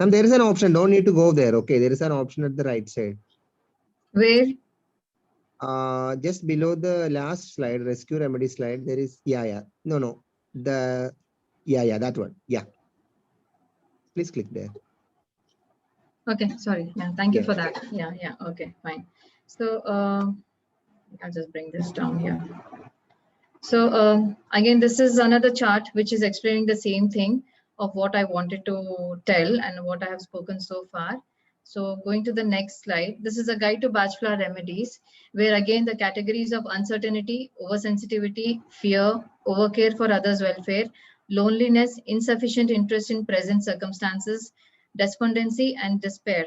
Speaker 1: Ma'am, there is an option. Don't need to go there. Okay. There is an option at the right side.
Speaker 2: Where?
Speaker 1: Just below the last slide, rescue remedy slide, there is, No. That one. Yeah. Please click there.
Speaker 2: Okay, sorry. Yeah, thank you
Speaker 1: Yeah.
Speaker 2: for that. Yeah. Okay, fine. So I'll just bring this down here. So again, this is another chart which is explaining the same thing of what I wanted to tell and what I have spoken so far. So going to the next slide, this is a guide to bachelor remedies, where again the categories of uncertainty, oversensitivity, fear, overcare for others' welfare, loneliness, insufficient interest in present circumstances, despondency, and despair.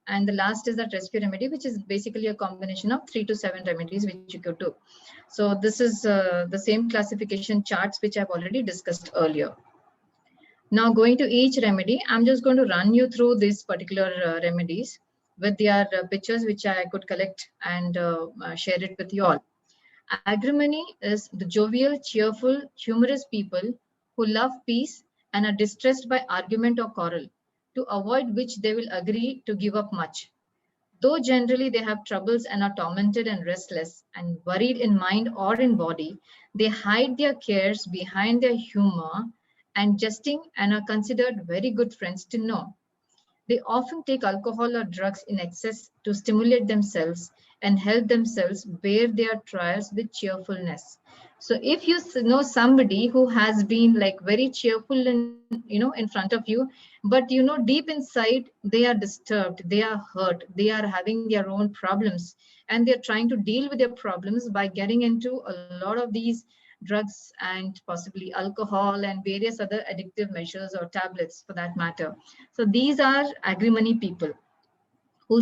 Speaker 2: And the last is that rescue remedy, which is basically a combination of 3 to 7 remedies which you could do. So this is the same classification charts which I've already discussed earlier. Now going to each remedy, I'm just going to run you through these particular remedies with their pictures which I could collect and share it with you all. Agrimony is the jovial, cheerful, humorous people who love peace and are distressed by argument or quarrel, to avoid which they will agree to give up much. Though generally they have troubles and are tormented and restless and worried in mind or in body, they hide their cares behind their humor and jesting and are considered very good friends to know. They often take alcohol or drugs in excess to stimulate themselves and help themselves bear their trials with cheerfulness. So if you know somebody who has been like very cheerful in front of you, but deep inside they are disturbed, they are hurt, they are having their own problems, and they're trying to deal with their problems by getting into a lot of these drugs and possibly alcohol and various other addictive measures or tablets for that matter. So these are agri-money people who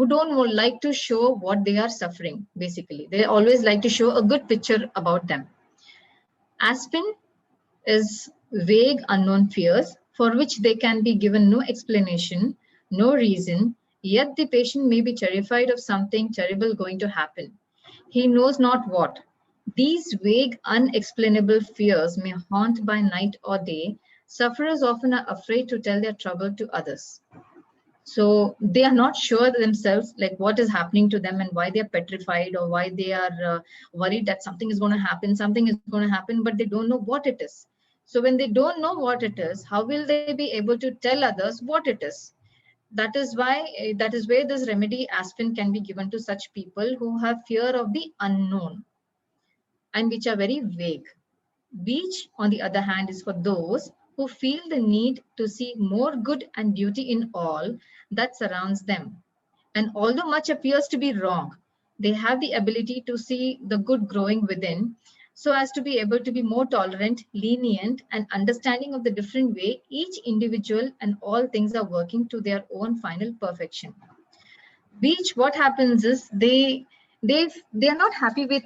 Speaker 2: don't like to show what they are suffering. Basically, they always like to show a good picture about them. Aspen is vague unknown fears for which they can be given no explanation, no reason, yet the patient may be terrified of something terrible going to happen. He knows not what. These vague, unexplainable fears may haunt by night or day. Sufferers often are afraid to tell their trouble to others. So they are not sure themselves like what is happening to them and why they are petrified or why they are worried that something is going to happen, but they don't know what it is. So when they don't know what it is, how will they be able to tell others what it is? That is where this remedy Aspen can be given to such people who have fear of the unknown and which are very vague. Beach, on the other hand, is for those who feel the need to see more good and beauty in all that surrounds them. And although much appears to be wrong, they have the ability to see the good growing within, so as to be able to be more tolerant, lenient, and understanding of the different way each individual and all things are working to their own final perfection. Beach, what happens is they are not happy with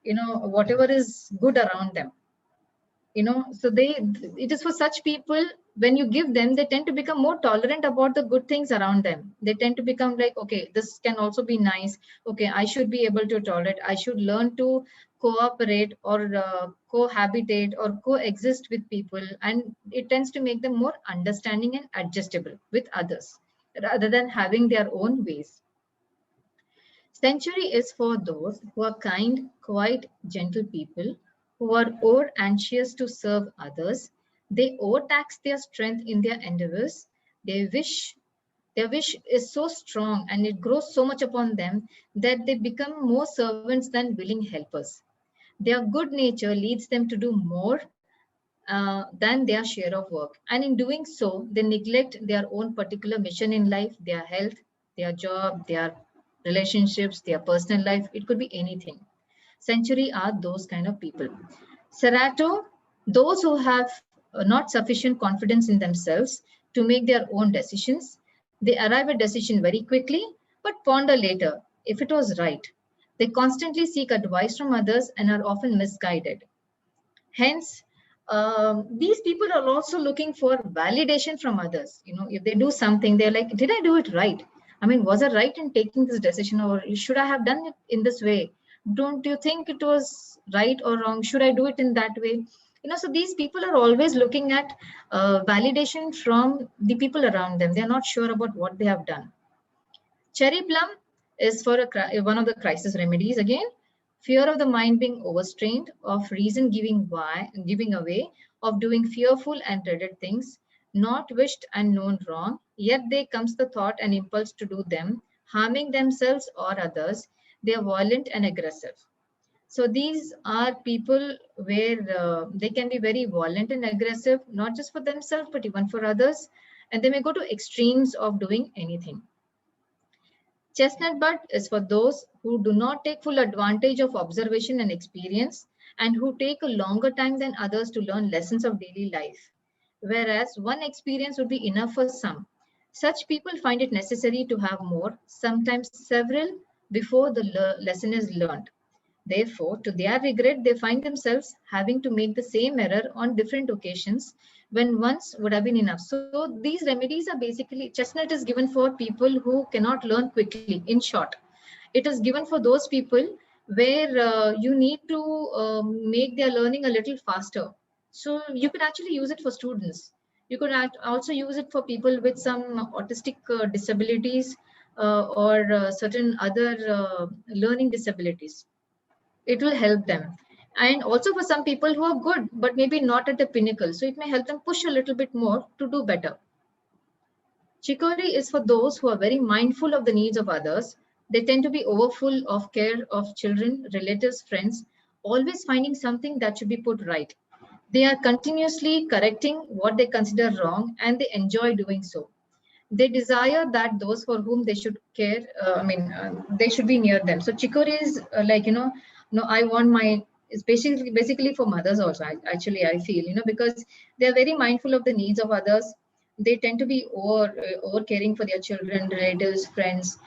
Speaker 2: whatever is good around them. So it is for such people, when you give them, they tend to become more tolerant about the good things around them. They tend to become like, okay, this can also be nice. Okay, I should be able to tolerate. I should learn to cooperate or cohabitate or coexist with people. And it tends to make them more understanding and adjustable with others rather than having their own ways. Century is for those who are kind, quiet, gentle people who are over anxious to serve others. They overtax their strength in their endeavors. Their wish is so strong and it grows so much upon them that they become more servants than willing helpers. Their good nature leads them to do more than their share of work. And in doing so, they neglect their own particular mission in life, their health, their job, their relationships, their personal life. It could be anything. Century are those kind of people. Serato, those who have not sufficient confidence in themselves to make their own decisions. They arrive at decision very quickly, but ponder later if it was right. They constantly seek advice from others and are often misguided. Hence, these people are also looking for validation from others. You know, if they do something, they're like, did I do it right? I mean, was I right in taking this decision, or should I have done it in this way? Don't you think it was right or wrong? Should I do it in that way? You know, so these people are always looking at validation from the people around them. They're not sure about what they have done. Cherry plum is for one of the crisis remedies. Again, fear of the mind being overstrained, of reason giving away, of doing fearful and dreaded things, not wished and known wrong, yet there comes the thought and impulse to do them, harming themselves or others. They are violent and aggressive. So these are people where they can be very violent and aggressive, not just for themselves, but even for others. And they may go to extremes of doing anything. Chestnut bud is for those who do not take full advantage of observation and experience, and who take a longer time than others to learn lessons of daily life. Whereas one experience would be enough for some. Such people find it necessary to have more, sometimes several, before the lesson is learned. Therefore, to their regret, they find themselves having to make the same error on different occasions when once would have been enough. So these remedies are basically, chestnut is given for people who cannot learn quickly. In short, it is given for those people where you need to make their learning a little faster. So you could actually use it for students. You could also use it for people with some autistic disabilities or certain other learning disabilities. It will help them. And also for some people who are good, but maybe not at the pinnacle. So it may help them push a little bit more to do better. Chicory is for those who are very mindful of the needs of others. They tend to be overfull of care of children, relatives, friends, always finding something that should be put right. They are continuously correcting what they consider wrong, and they enjoy doing so. They desire that those for whom they should care, they should be near them. So chicory is no, I want my, it's basically for mothers also. I feel, because they are very mindful of the needs of others. They tend to be over caring for their children, relatives, friends,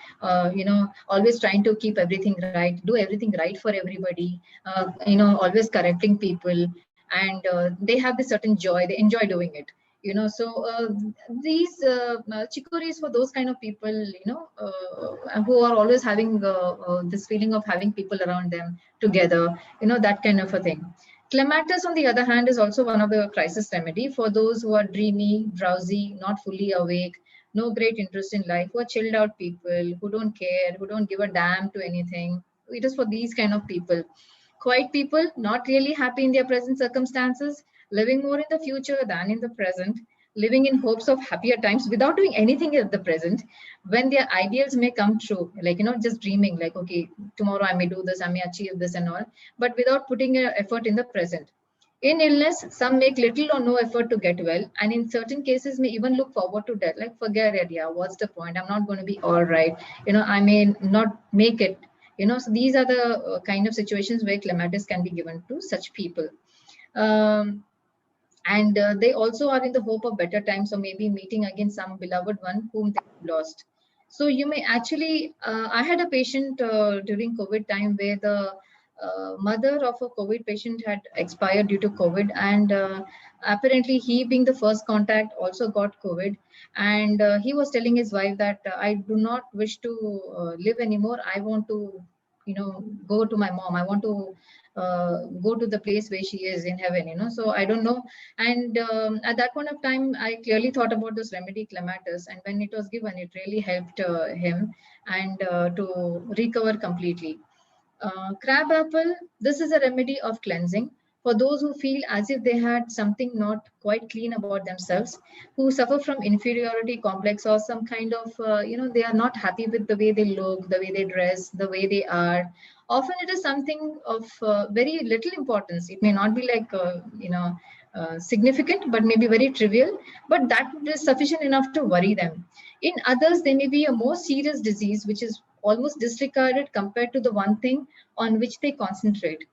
Speaker 2: always trying to keep everything right, do everything right for everybody, always correcting people. And they have this certain joy, they enjoy doing it. So these chicories for those kind of people, who are always having this feeling of having people around them together, that kind of a thing. Clematis, on the other hand, is also one of the crisis remedy for those who are dreamy, drowsy, not fully awake, no great interest in life, who are chilled out people, who don't care, who don't give a damn to anything. It is for these kind of people. Quiet people, not really happy in their present circumstances, living more in the future than in the present, living in hopes of happier times without doing anything at the present, when their ideals may come true, like, just dreaming, like, okay, tomorrow I may do this, I may achieve this and all, but without putting an effort in the present. In illness, some make little or no effort to get well, and in certain cases may even look forward to death, like, forget it, yeah, what's the point? I'm not going to be all right. I may not make it. So these are the kind of situations where clematis can be given to such people. And they also are in the hope of better times, or maybe meeting again some beloved one whom they lost. So you may actually, I had a patient during COVID time where the mother of a COVID patient had expired due to COVID, and apparently he, being the first contact, also got COVID. And he was telling his wife that I do not wish to live anymore. I want to, go to my mom. I want to go to the place where she is in heaven. So I don't know. And at that point of time, I clearly thought about this remedy clematis, and when it was given, it really helped him and to recover completely. Crab apple, this is a remedy of cleansing for those who feel as if they had something not quite clean about themselves, who suffer from inferiority complex, or some kind of, they are not happy with the way they look, the way they dress, the way they are. Often it is something of very little importance. It may not be like, significant, but maybe very trivial, but that is sufficient enough to worry them. In others, there may be a more serious disease, which is almost disregarded compared to the one thing on which they concentrate.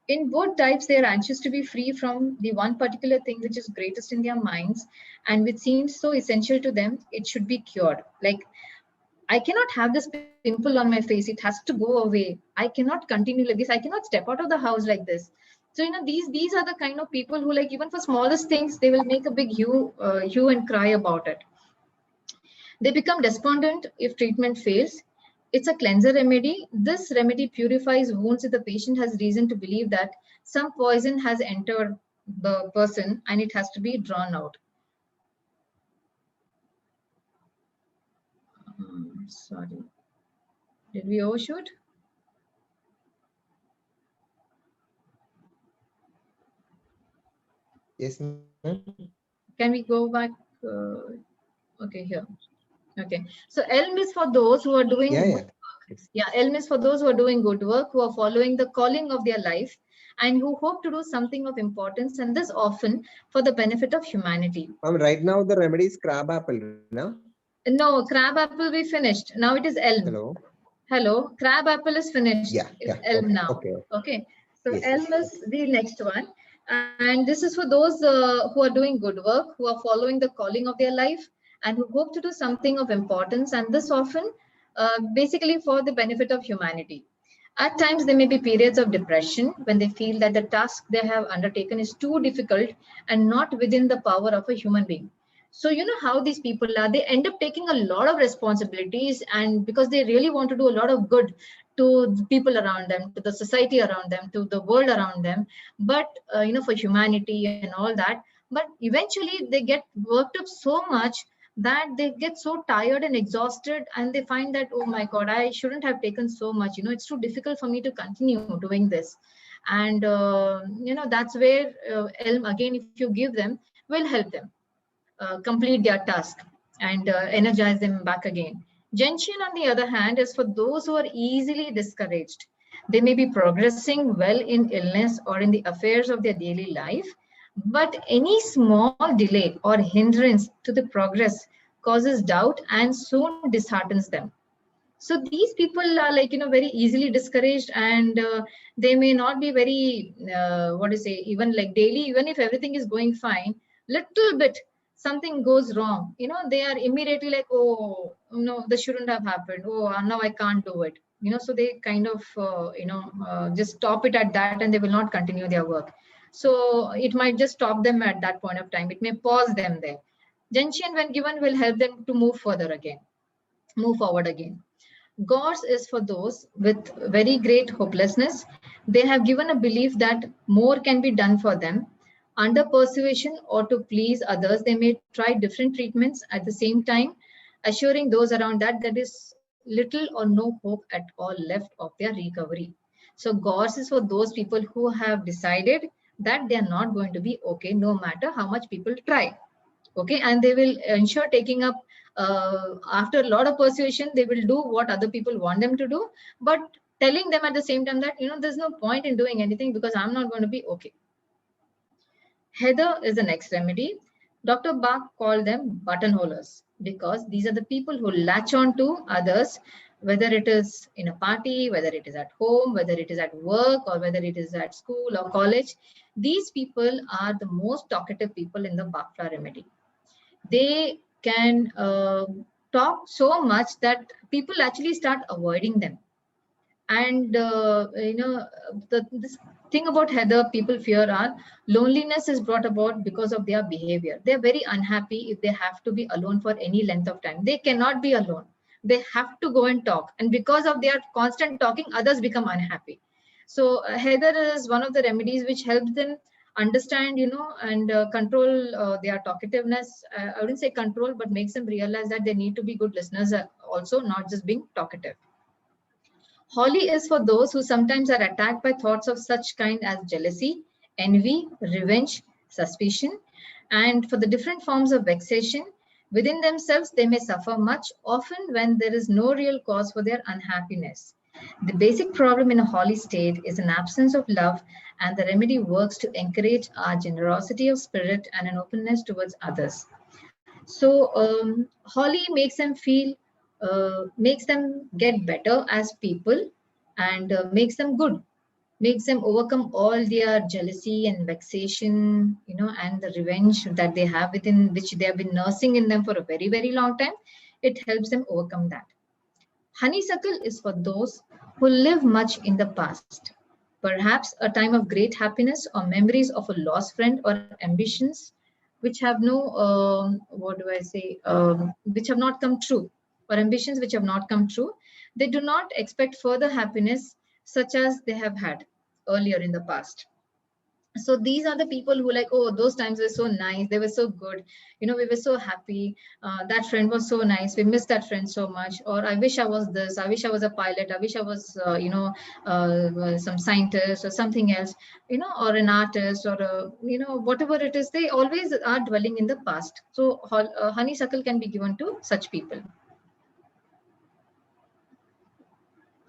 Speaker 2: In both types, they are anxious to be free from the one particular thing which is greatest in their minds and which seems so essential to them, it should be cured. Like, I cannot have this pimple on my face. It has to go away. I cannot continue like this. I cannot step out of the house like this. So, these are the kind of people who, like, even for smallest things, they will make a big hue and cry about it. They become despondent if treatment fails. It's a cleanser remedy. This remedy purifies wounds if the patient has reason to believe that some poison has entered the person and it has to be drawn out. Sorry. Did we overshoot?
Speaker 1: Yes, ma'am.
Speaker 2: Can we go back? Okay, here. Okay. So ELM is for those who are doing
Speaker 1: Yeah,
Speaker 2: good
Speaker 1: yeah.
Speaker 2: work. Yeah, ELM is for those who are doing good work, who are following the calling of their life, and who hope to do something of importance, and this often for the benefit of humanity.
Speaker 1: Right now the remedy is crab apple, no?
Speaker 2: No, crab apple we finished. Now it is ELM.
Speaker 1: Hello.
Speaker 2: Hello, crab apple is finished.
Speaker 1: Yeah,
Speaker 2: It's
Speaker 1: yeah.
Speaker 2: ELM
Speaker 1: Okay,
Speaker 2: now.
Speaker 1: okay.
Speaker 2: Okay. So
Speaker 1: Yes,
Speaker 2: ELM
Speaker 1: yes.
Speaker 2: is the next one. And this is for those who are doing good work, who are following the calling of their life, and who hope to do something of importance. And this often basically for the benefit of humanity. At times, there may be periods of depression when they feel that the task they have undertaken is too difficult and not within the power of a human being. So, you know how these people are, they end up taking a lot of responsibilities, and because they really want to do a lot of good to the people around them, to the society around them, to the world around them, but, for humanity and all that. But eventually, they get worked up so much that they get so tired and exhausted, and they find that, oh my god, I shouldn't have taken so much, it's too difficult for me to continue doing this. And that's where ELM, again, if you give them, will help them complete their task and energize them back again. Gentian, on the other hand, is for those who are easily discouraged. They may be progressing well in illness or in the affairs of their daily life, but any small delay or hindrance to the progress causes doubt and soon disheartens them. So these people are, like, very easily discouraged, and they may not be very, even like daily, even if everything is going fine, little bit something goes wrong, they are immediately like, oh no, this shouldn't have happened, oh now I can't do it, so they kind of just stop it at that, and they will not continue their work. So it might just stop them at that point of time. It may pause them there. Gentian, when given, will help them to move forward again. Gauze is for those with very great hopelessness. They have given a belief that more can be done for them. Under persuasion or to please others, they may try different treatments at the same time, assuring those around that there is little or no hope at all left of their recovery. So gauze is for those people who have decided that they are not going to be okay no matter how much people try. Okay, and they will ensure taking up after a lot of persuasion, they will do what other people want them to do, but telling them at the same time that there's no point in doing anything because I'm not going to be okay. Heather is the next remedy. Dr. Bach called them buttonholers because these are the people who latch on to others, whether it is in a party, whether it is at home, whether it is at work, or whether it is at school or college. These people are the most talkative people in the Bach-Fla remedy. They can talk so much that people actually start avoiding them. And this thing about Heather people fear are loneliness is brought about because of their behavior. They're very unhappy if they have to be alone for any length of time. They cannot be alone. They have to go and talk. And because of their constant talking, others become unhappy. So Heather is one of the remedies which helps them understand, and control their talkativeness. I wouldn't say control, but makes them realize that they need to be good listeners also, not just being talkative. Holly is for those who sometimes are attacked by thoughts of such kind as jealousy, envy, revenge, suspicion, and for the different forms of vexation. Within themselves, they may suffer much, often when there is no real cause for their unhappiness. The basic problem in a Holly state is an absence of love, and the remedy works to encourage our generosity of spirit and an openness towards others. So Holly makes them feel, makes them get better as people, and makes them good, makes them overcome all their jealousy and vexation, and the revenge that they have within, which they have been nursing in them for a very, very long time. It helps them overcome that. Honeysuckle is for those who live much in the past. perhaps a time of great happiness or memories of a lost friend or ambitions which have no, what do I say, which have not come true, or ambitions which have not come true. They do not expect further happiness such as they have had earlier in the past. So these are the people who like, oh, those times were so nice, they were so good, we were so happy, that friend was so nice, we missed that friend so much, or I wish I was this, I wish I was a pilot, I wish I was some scientist or something else, or an artist, or whatever it is. They always are dwelling in the past. So honeysuckle can be given to such people.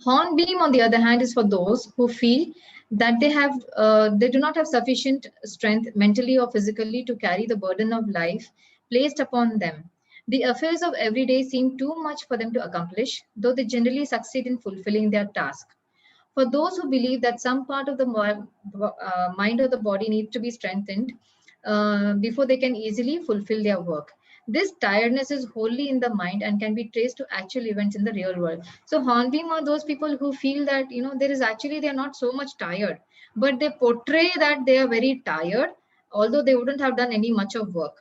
Speaker 2: Hornbeam, on the other hand, is for those who feel that they do not have sufficient strength mentally or physically to carry the burden of life placed upon them. The affairs of every day seem too much for them to accomplish, though they generally succeed in fulfilling their task. For those who believe that some part of the mind or the body needs to be strengthened before they can easily fulfill their work. This tiredness is wholly in the mind and can be traced to actual events in the real world. So hornbeam are those people who feel that, they're not so much tired, but they portray that they are very tired, although they wouldn't have done any much of work.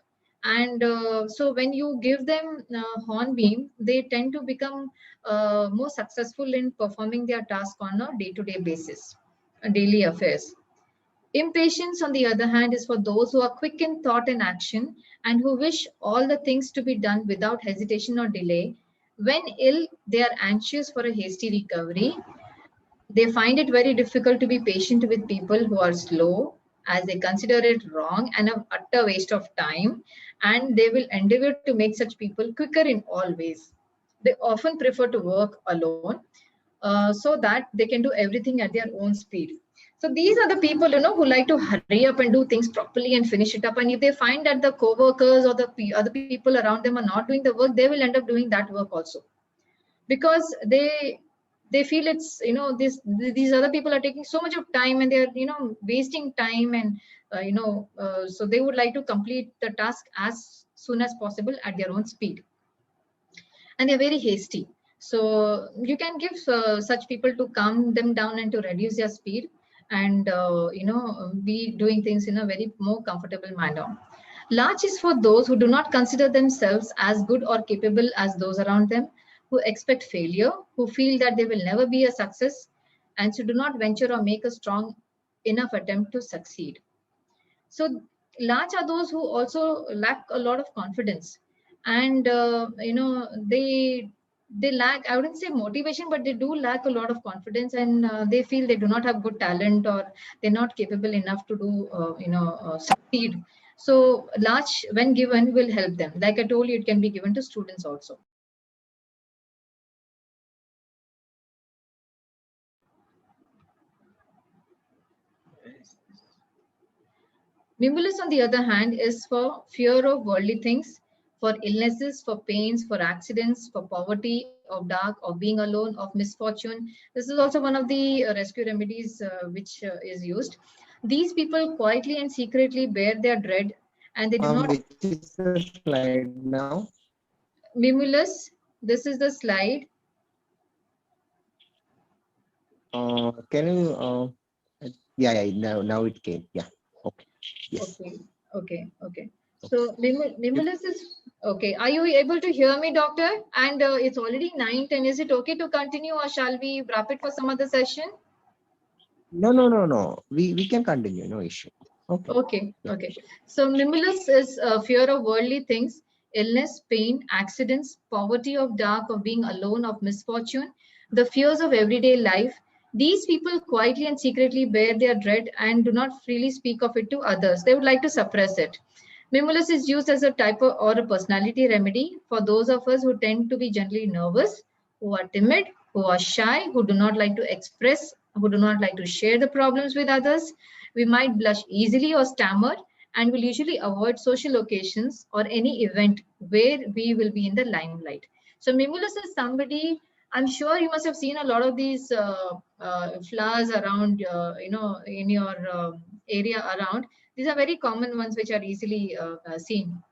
Speaker 2: And so when you give them hornbeam, they tend to become more successful in performing their task on a day-to-day basis, daily affairs. Impatience, on the other hand, is for those who are quick in thought and action and who wish all the things to be done without hesitation or delay. When ill, they are anxious for a hasty recovery. They find it very difficult to be patient with people who are slow, as they consider it wrong and an utter waste of time, and they will endeavor to make such people quicker in all ways. They often prefer to work alone so that they can do everything at their own speed. So these are the people, who like to hurry up and do things properly and finish it up. And if they find that the co-workers or the other people around them are not doing the work, they will end up doing that work also, because they feel it's, these other people are taking so much of time and they're, wasting time, and so they would like to complete the task as soon as possible at their own speed, and they're very hasty. So you can give such people to calm them down and to reduce their speed, and be doing things in a very more comfortable manner. Large is for those who do not consider themselves as good or capable as those around them, who expect failure, who feel that they will never be a success, and so do not venture or make a strong enough attempt to succeed. So large are those who also lack a lot of confidence, and they lack, I wouldn't say motivation, but they do lack a lot of confidence, and they feel they do not have good talent, or they're not capable enough to do succeed. So large, when given, will help them. Like I told you, it can be given to students also. Mimulus, on the other hand, is for fear of worldly things, for illnesses, for pains, for accidents, for poverty, of dark, of being alone, of misfortune. This is also one of the rescue remedies which is used. These people quietly and secretly bear their dread, and they do not.
Speaker 1: Which is the slide now?
Speaker 2: Mimulus, this is the slide.
Speaker 1: Can you? Yeah, now it came. Yeah. Okay. Yes.
Speaker 2: Okay. So Mimulus is okay. Are you able to hear me, doctor? And it's already 9:10. Is it okay to continue, or shall we wrap it for some other session?
Speaker 1: No. We can continue. No issue. Okay.
Speaker 2: Okay. So Mimulus is fear of worldly things, illness, pain, accidents, poverty of dark, of being alone, of misfortune, the fears of everyday life. These people quietly and secretly bear their dread and do not freely speak of it to others. They would like to suppress it. Mimulus is used as a type of, or a personality remedy for those of us who tend to be generally nervous, who are timid, who are shy, who do not like to express, who do not like to share the problems with others. We might blush easily or stammer, and will usually avoid social occasions or any event where we will be in the limelight. So Mimulus is somebody, I'm sure you must have seen a lot of these flowers around, in your area around. These are very common ones which are easily seen.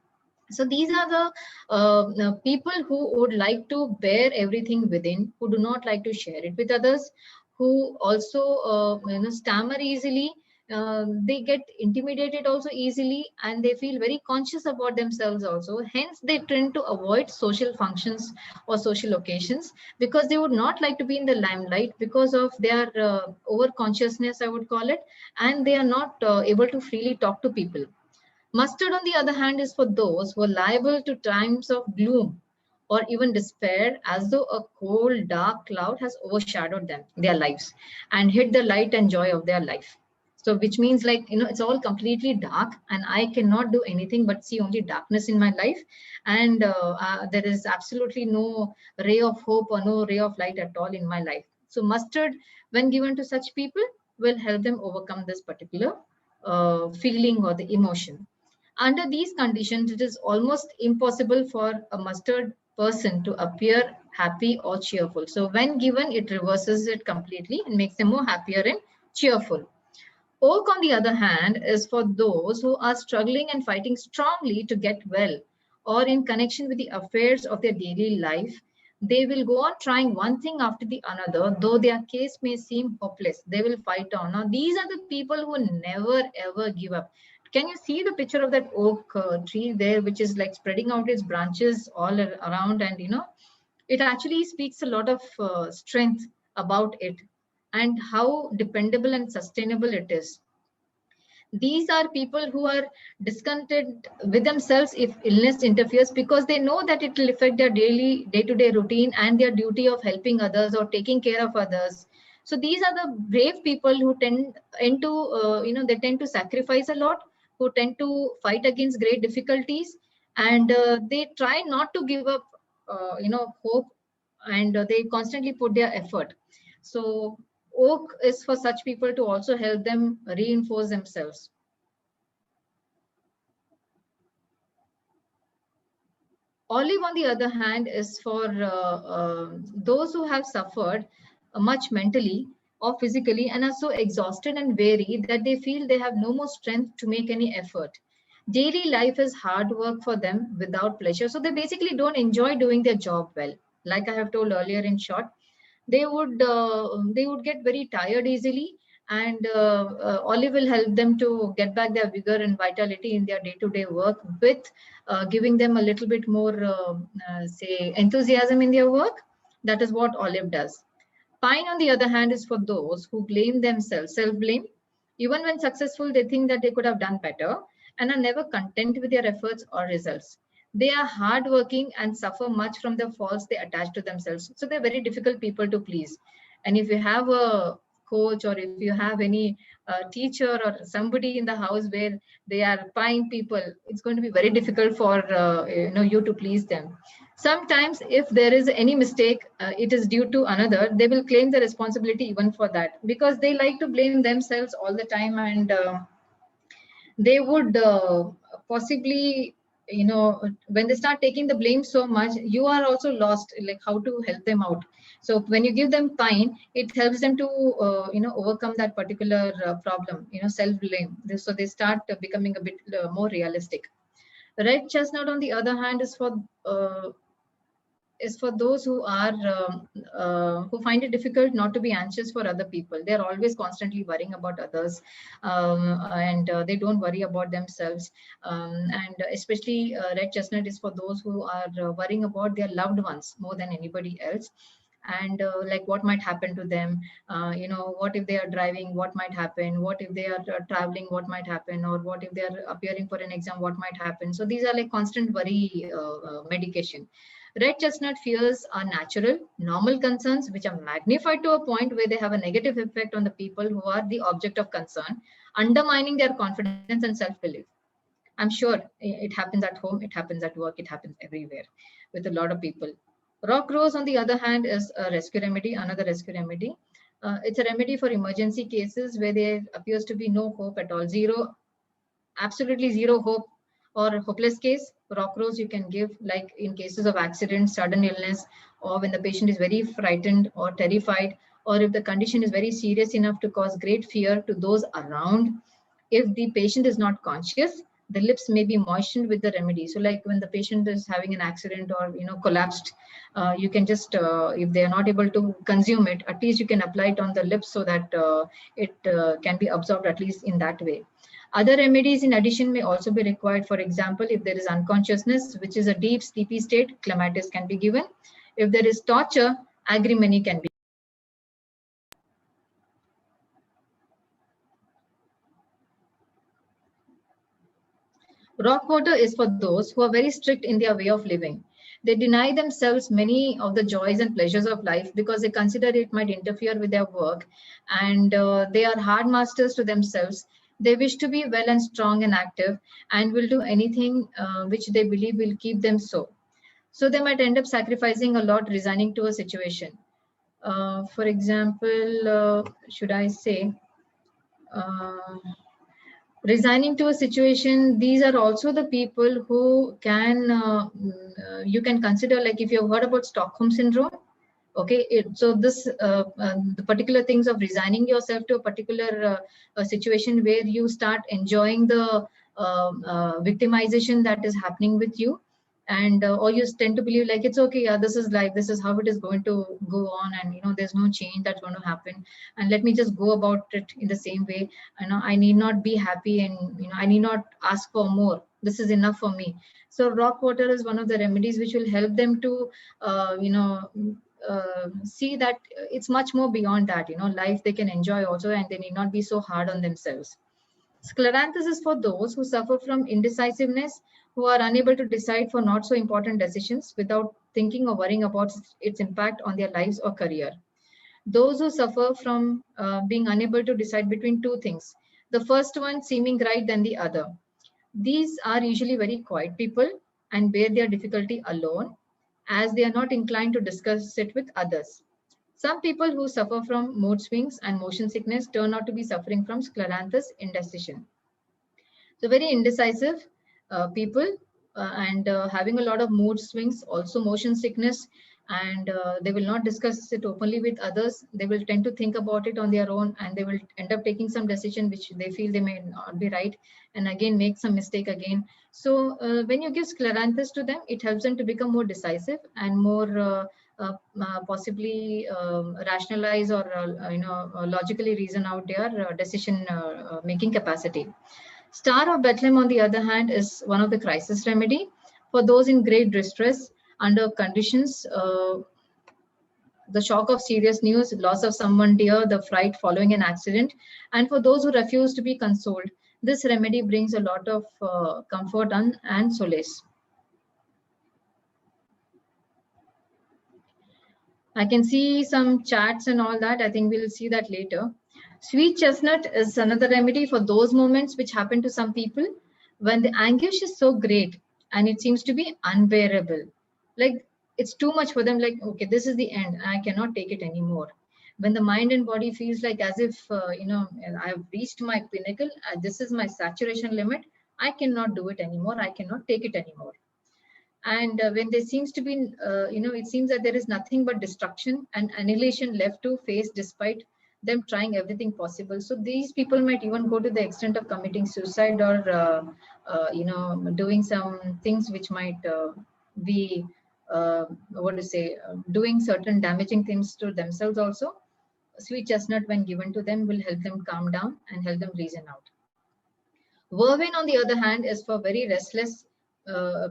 Speaker 2: So these are the people who would like to bear everything within, who do not like to share it with others, who also stammer easily. They get intimidated also easily, and they feel very conscious about themselves also. Hence, they tend to avoid social functions or social occasions, because they would not like to be in the limelight because of their over consciousness, I would call it, and they are not able to freely talk to people. Mustard, on the other hand, is for those who are liable to times of gloom or even despair, as though a cold, dark cloud has overshadowed them, their lives, and hid the light and joy of their life. So, which means, like, it's all completely dark, and I cannot do anything but see only darkness in my life. And there is absolutely no ray of hope or no ray of light at all in my life. So, mustard, when given to such people, will help them overcome this particular feeling or the emotion. Under these conditions, it is almost impossible for a mustard person to appear happy or cheerful. So when given, it reverses it completely and makes them more happier and cheerful. Oak, on the other hand, is for those who are struggling and fighting strongly to get well, or in connection with the affairs of their daily life. They will go on trying one thing after the another, though their case may seem hopeless. They will fight on. Now, these are the people who never ever give up. Can you see the picture of that oak tree there, which is like spreading out its branches all around? And it actually speaks a lot of strength about it, and how dependable and sustainable it is. These are people who are discontented with themselves if illness interferes, because they know that it will affect their daily day-to-day routine and their duty of helping others or taking care of others. So these are the brave people who tend to they tend to sacrifice a lot, who tend to fight against great difficulties, and they try not to give up hope, and they constantly put their effort. So oak is for such people to also help them reinforce themselves. Olive, on the other hand, is for those who have suffered much mentally or physically and are so exhausted and weary that they feel they have no more strength to make any effort. Daily life is hard work for them without pleasure. So they basically don't enjoy doing their job well. Like I have told earlier in short, they would get very tired easily, and Olive will help them to get back their vigor and vitality in their day-to-day work, with giving them a little bit more say enthusiasm in their work. That is what Olive does. Pine, on the other hand, is for those who blame themselves, self-blame. Even when successful, they think that they could have done better and are never content with their efforts or results. They are hardworking and suffer much from the faults they attach to themselves. So they're very difficult people to please. And if you have a coach, or if you have any teacher or somebody in the house where they are pine people, it's going to be very difficult for you to please them. Sometimes if there is any mistake, it is due to another, they will claim the responsibility even for that, because they like to blame themselves all the time, and they would possibly, when they start taking the blame so much, you are also lost, like how to help them out. So when you give them pine, it helps them to overcome that particular problem, self blame. So they start becoming a bit more realistic. Red chestnut, on the other hand, is for those who are who find it difficult not to be anxious for other people. They're always constantly worrying about others, and they don't worry about themselves. And especially red chestnut is for those who are worrying about their loved ones more than anybody else. And like what might happen to them, what if they are driving, what might happen, what if they are traveling, what might happen, or what if they are appearing for an exam, what might happen. So these are like constant worry medication. Red chestnut fears are natural, normal concerns which are magnified to a point where they have a negative effect on the people who are the object of concern, undermining their confidence and self-belief. I'm sure it happens at home, it happens at work, it happens everywhere with a lot of people. Rock rose, on the other hand, is a rescue remedy, another rescue remedy. It's a remedy for emergency cases where there appears to be no hope at all, absolutely zero hope or hopeless case. Rock rose you can give like in cases of accident, sudden illness, or when the patient is very frightened or terrified, or if the condition is very serious enough to cause great fear to those around. If the patient is not conscious, the lips may be moistened with the remedy. So like when the patient is having an accident or collapsed, you can just if they are not able to consume it, at least you can apply it on the lips so that it can be absorbed at least in that way. Other remedies in addition may also be required. For example, if there is unconsciousness, which is a deep sleepy state, clematis can be given. If there is torture, agrimony can be. Rock water is for those who are very strict in their way of living. They deny themselves many of the joys and pleasures of life because they consider it might interfere with their work, and they are hard masters to themselves. They wish to be well and strong and active and will do anything which they believe will keep them so. So they might end up sacrificing a lot, resigning to a situation. For example, should I say, resigning to a situation, these are also the people who can, you can consider, like if you've heard about Stockholm syndrome, okay, so this, the particular things of resigning yourself to a particular situation where you start enjoying the victimization that is happening with you, and or you tend to believe like it's okay, yeah, this is life, this is how it is going to go on, and there's no change that's going to happen, and let me just go about it in the same way. I need not be happy, and I need not ask for more, this is enough for me. So rock water is one of the remedies which will help them to see that it's much more beyond that. Life they can enjoy also, and they need not be so hard on themselves. Scleranthus is for those who suffer from indecisiveness, who are unable to decide for not so important decisions without thinking or worrying about its impact on their lives or career. Those who suffer from being unable to decide between two things, the first one seeming right than the other. These are usually very quiet people and bear their difficulty alone, as they are not inclined to discuss it with others. Some people who suffer from mood swings and motion sickness turn out to be suffering from scleranthus indecision. So very indecisive people and having a lot of mood swings, also motion sickness, and they will not discuss it openly with others. They will tend to think about it on their own, and they will end up taking some decision which they feel they may not be right, and again make some mistake again. So when you give scleranthus to them, it helps them to become more decisive and more possibly rationalize or logically reason out their decision making capacity. Star of Bethlehem, on the other hand, is one of the crisis remedy for those in great distress under conditions, the shock of serious news, loss of someone dear, the fright following an accident, and for those who refuse to be consoled. This remedy brings a lot of comfort and solace. I can see some chats and all that. I think we'll see that later. Sweet chestnut is another remedy for those moments which happen to some people when the anguish is so great and it seems to be unbearable. Like it's too much for them, like, okay, this is the end. I cannot take it anymore. When the mind and body feels like as if, I've reached my pinnacle, this is my saturation limit. I cannot do it anymore. I cannot take it anymore. And when there seems to be, it seems that there is nothing but destruction and annihilation left to face despite them trying everything possible. So these people might even go to the extent of committing suicide or, doing some things which might be, doing certain damaging things to themselves also. Sweet chestnut, when given to them, will help them calm down and help them reason out. Vervain, on the other hand, is for very restless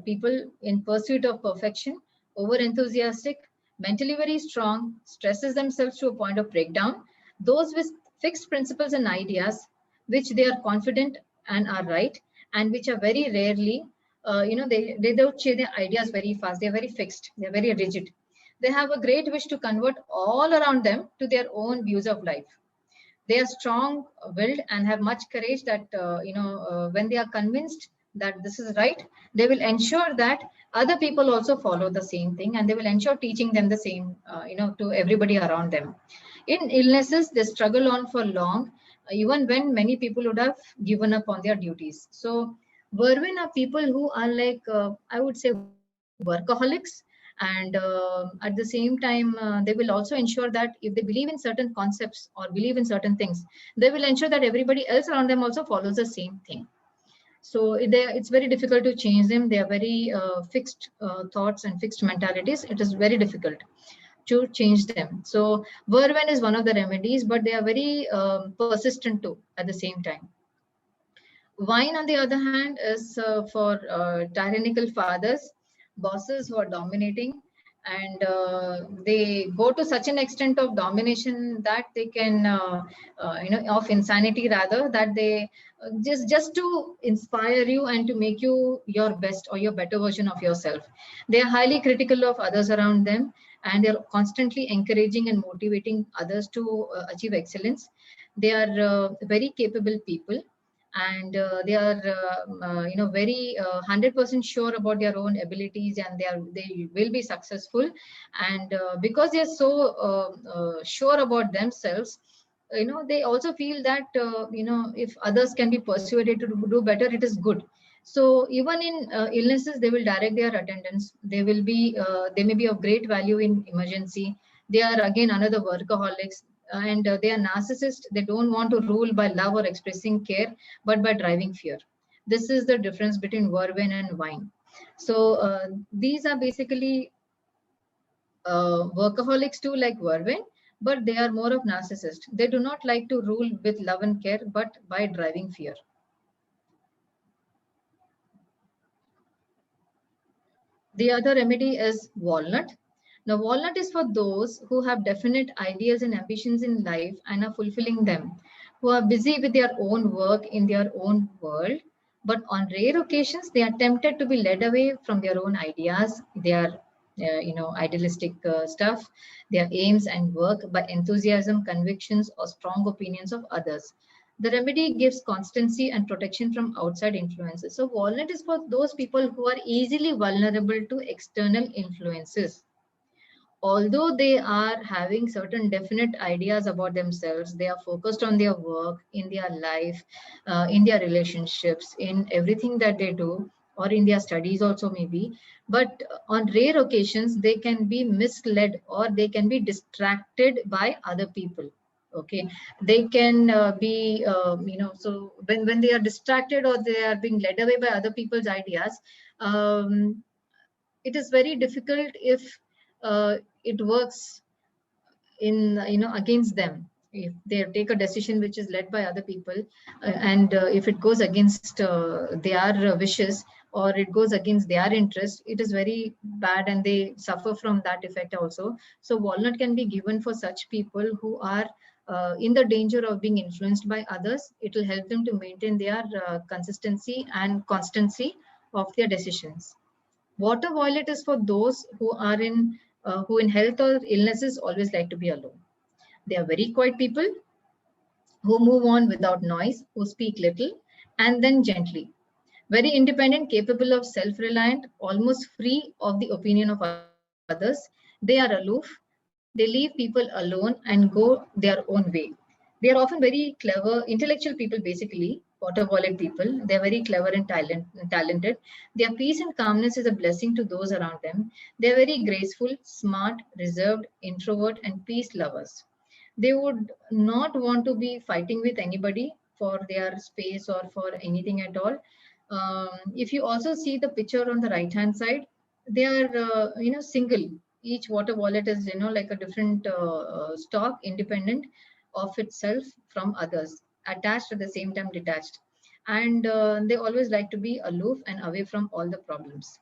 Speaker 2: people in pursuit of perfection, over enthusiastic, mentally very strong, stresses themselves to a point of breakdown. Those with fixed principles and ideas, which they are confident and are right, and which are very rarely, they don't share their ideas very fast. They're very fixed. They're very rigid. They have a great wish to convert all around them to their own views of life. They are strong-willed and have much courage that, when they are convinced that this is right, they will ensure that other people also follow the same thing, and they will ensure teaching them the same, to everybody around them. In illnesses, they struggle on for long, even when many people would have given up on their duties. So Vervain are people who are like, I would say, workaholics. And at the same time, they will also ensure that if they believe in certain concepts or believe in certain things, they will ensure that everybody else around them also follows the same thing. So it's very difficult to change them. They are very fixed thoughts and fixed mentalities. It is very difficult to change them. So verven is one of the remedies, but they are very persistent too at the same time. Wine, on the other hand, is for tyrannical fathers, bosses who are dominating, and they go to such an extent of domination that they can, of insanity rather, that they just to inspire you and to make you your best or your better version of yourself. They are highly critical of others around them, and they are constantly encouraging and motivating others to achieve excellence. They are very capable people, and they are very 100% sure about their own abilities, and they will be successful. And because they are so sure about themselves, they also feel that if others can be persuaded to do better, it is good. So even in illnesses, they will direct their attendance. They may be of great value in emergency. They are again another workaholics, and they are narcissists. They don't want to rule by love or expressing care, but by driving fear. This is the difference between verven and wine. So these are basically workaholics too, like verven, but they are more of narcissists. They do not like to rule with love and care, but by driving fear. The other remedy is walnut. Now, walnut is for those who have definite ideas and ambitions in life and are fulfilling them, who are busy with their own work in their own world, but on rare occasions they are tempted to be led away from their own ideas, their idealistic stuff, their aims and work by enthusiasm, convictions, or strong opinions of others. The remedy gives constancy and protection from outside influences. So walnut is for those people who are easily vulnerable to external influences. Although they are having certain definite ideas about themselves, they are focused on their work, in their life, in their relationships, in everything that they do, or in their studies also maybe. But on rare occasions, they can be misled or they can be distracted by other people. Okay, they can be, so when they are distracted or they are being led away by other people's ideas, it is very difficult if it works in against them. If they take a decision which is led by other people, and if it goes against their wishes, or it goes against their interest, it is very bad and they suffer from that effect also. So walnut can be given for such people who are in the danger of being influenced by others. It will help them to maintain their consistency and constancy of their decisions. Water violet is for those who in health or illnesses always like to be alone. They are very quiet people who move on without noise, who speak little and then gently. Very independent, capable of self-reliant, almost free of the opinion of others. They are aloof. They leave people alone and go their own way. They are often very clever, intellectual people, basically, water violet people. They are very clever and talented. Their peace and calmness is a blessing to those around them. They are very graceful, smart, reserved, introvert, and peace lovers. They would not want to be fighting with anybody for their space or for anything at all. If you also see the picture on the right hand side, they are single. Each water violet is like a different stock, independent of itself from others, attached at the same time detached, and they always like to be aloof and away from all the problems.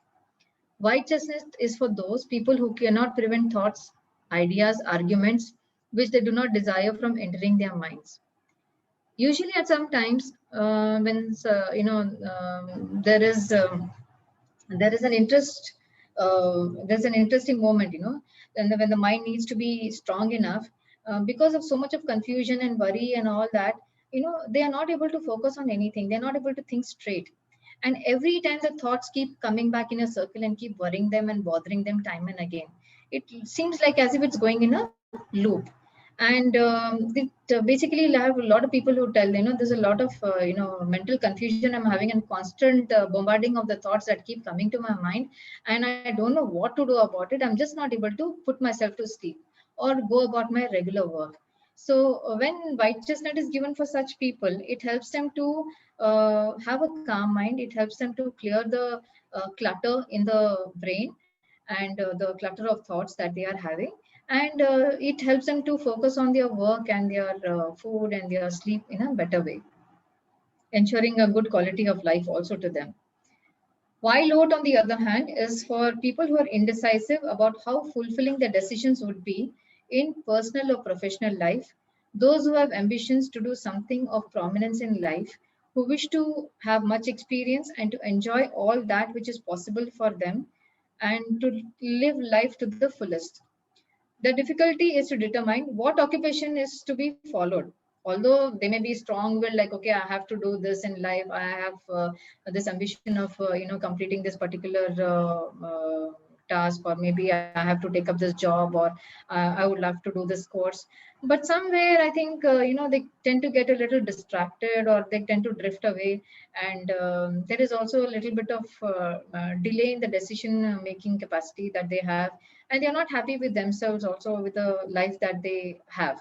Speaker 2: White chestnut is for those people who cannot prevent thoughts, ideas, arguments which they do not desire from entering their minds. Usually at some times when there is an interest, there's an interesting moment, and when the mind needs to be strong enough, because of so much of confusion and worry and all that, they are not able to focus on anything. They're not able to think straight. And every time the thoughts keep coming back in a circle and keep worrying them and bothering them time and again, it seems like as if it's going in a loop. And basically I have a lot of people who tell, there's a lot of mental confusion I'm having, and constant bombarding of the thoughts that keep coming to my mind, and I don't know what to do about it. I'm just not able to put myself to sleep or go about my regular work. So when white chestnut is given for such people, it helps them to have a calm mind. It helps them to clear the clutter in the brain and the clutter of thoughts that they are having. And it helps them to focus on their work and their food and their sleep in a better way, ensuring a good quality of life also to them. Wild oat, on the other hand, is for people who are indecisive about how fulfilling their decisions would be in personal or professional life, those who have ambitions to do something of prominence in life, who wish to have much experience and to enjoy all that which is possible for them, and to live life to the fullest. The difficulty is to determine what occupation is to be followed. Although they may be strong-willed, like, okay, I have to do this in life. I have this ambition of, completing this particular task, or maybe I have to take up this job, or I would love to do this course. But somewhere, I think, they tend to get a little distracted, or they tend to drift away. And there is also a little bit of delay in the decision-making capacity that they have, and they're not happy with themselves also with the life that they have.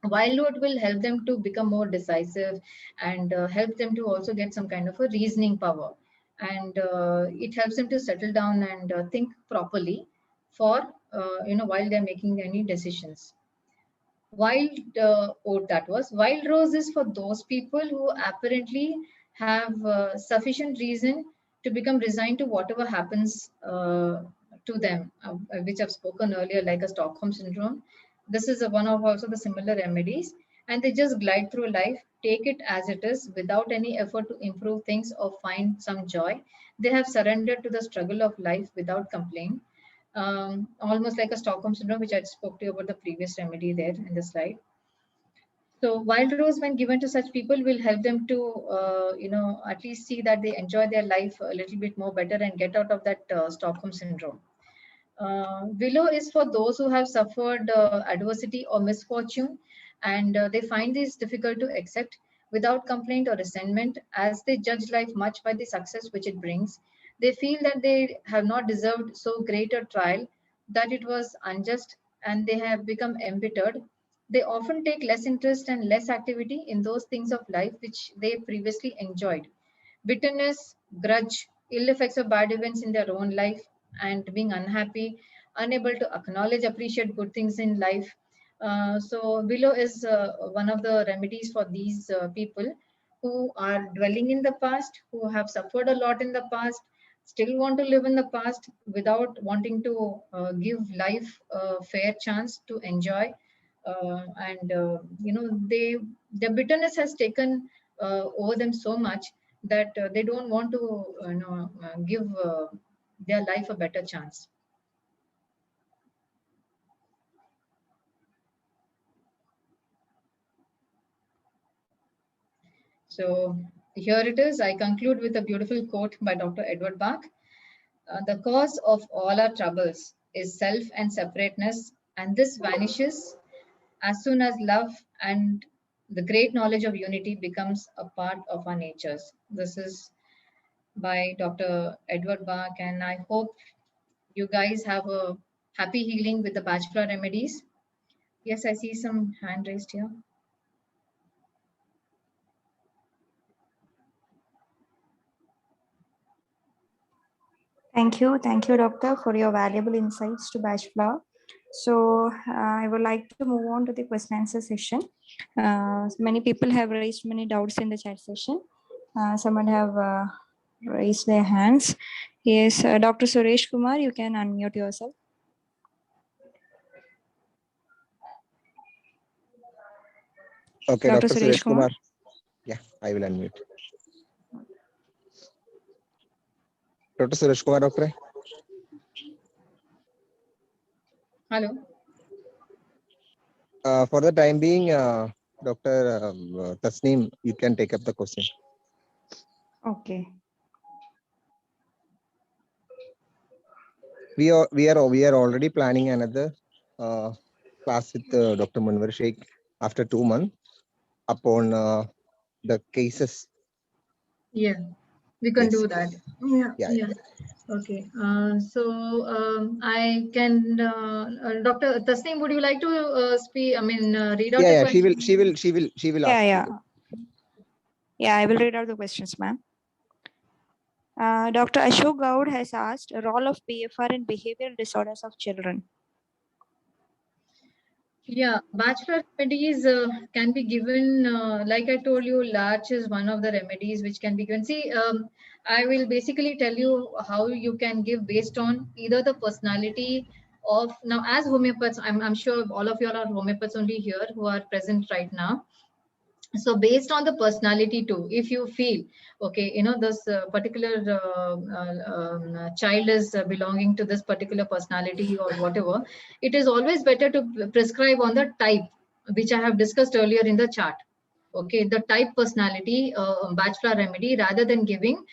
Speaker 2: Wild oat will help them to become more decisive, and help them to also get some kind of a reasoning power, and it helps them to settle down and think properly for while they're making any decisions. Wild oat, that was. Wild rose is for those people who apparently have sufficient reason to become resigned to whatever happens to them, which I've spoken earlier, like a Stockholm syndrome. This is one of also the similar remedies, and they just glide through life, take it as it is without any effort to improve things or find some joy. They have surrendered to the struggle of life without complaint, almost like a Stockholm syndrome, which I spoke to you about the previous remedy there in the slide. So wild rose, when given to such people, will help them to, at least see that they enjoy their life a little bit more better and get out of that Stockholm syndrome. Willow is for those who have suffered adversity or misfortune, and they find this difficult to accept without complaint or resentment, as they judge life much by the success which it brings. They feel that they have not deserved so great a trial, that it was unjust, and they have become embittered. They often take less interest and less activity in those things of life which they previously enjoyed. Bitterness, grudge, ill effects of bad events in their own life, and being unhappy, unable to acknowledge, appreciate good things in life. So willow is one of the remedies for these people who are dwelling in the past, who have suffered a lot in the past, still want to live in the past without wanting to give life a fair chance to enjoy. And the bitterness has taken over them so much that they don't want to give their life a better chance. So here it is. I conclude with a beautiful quote by Dr. Edward Bach. The cause of all our troubles is self and separateness, and this vanishes as soon as love and the great knowledge of unity becomes a part of our natures. This is by Dr. Edward Bach, and I hope you guys have a happy healing with the Bajra remedies. Yes, I see some hand raised here.
Speaker 3: Thank you, doctor, for your valuable insights to batch flower. So I would like to move on to the question answer session. Many people have raised many doubts in the chat session. Someone have raised their hands. Yes, Dr. Suresh Kumar, you can unmute yourself.
Speaker 1: Okay, Dr. Suresh Kumar. Yeah, I will unmute. Dr. Suresh Kumar, doctor.
Speaker 2: Hello.
Speaker 1: For the time being, Dr. Tasneem, you can take up the question.
Speaker 3: Okay.
Speaker 1: We are already planning another class with Dr. Munwar Sheikh after 2 months upon the cases.
Speaker 2: Yeah, we can
Speaker 1: Yes.
Speaker 2: do that. Yeah. Okay, I can, Dr. Tasneem, would you like to speak? I mean, read out the
Speaker 1: Yeah,
Speaker 2: question?
Speaker 1: she will ask.
Speaker 3: Yeah. Yeah, I will read out the questions, ma'am. Dr. Ashok Gaud has asked a role of PFR in behavioral disorders of children.
Speaker 2: Yeah, bachelor remedies can be given, like I told you, latch is one of the remedies which can be given. See, I will basically tell you how you can give based on either the personality of, now as homeopaths, I'm sure all of you are homeopaths only here who are present right now. So based on the personality too, if you feel okay, you know, this particular child is belonging to this particular personality or whatever, it is always better to prescribe on the type which I have discussed earlier in the chart. Okay, the type personality bachelor remedy, rather than giving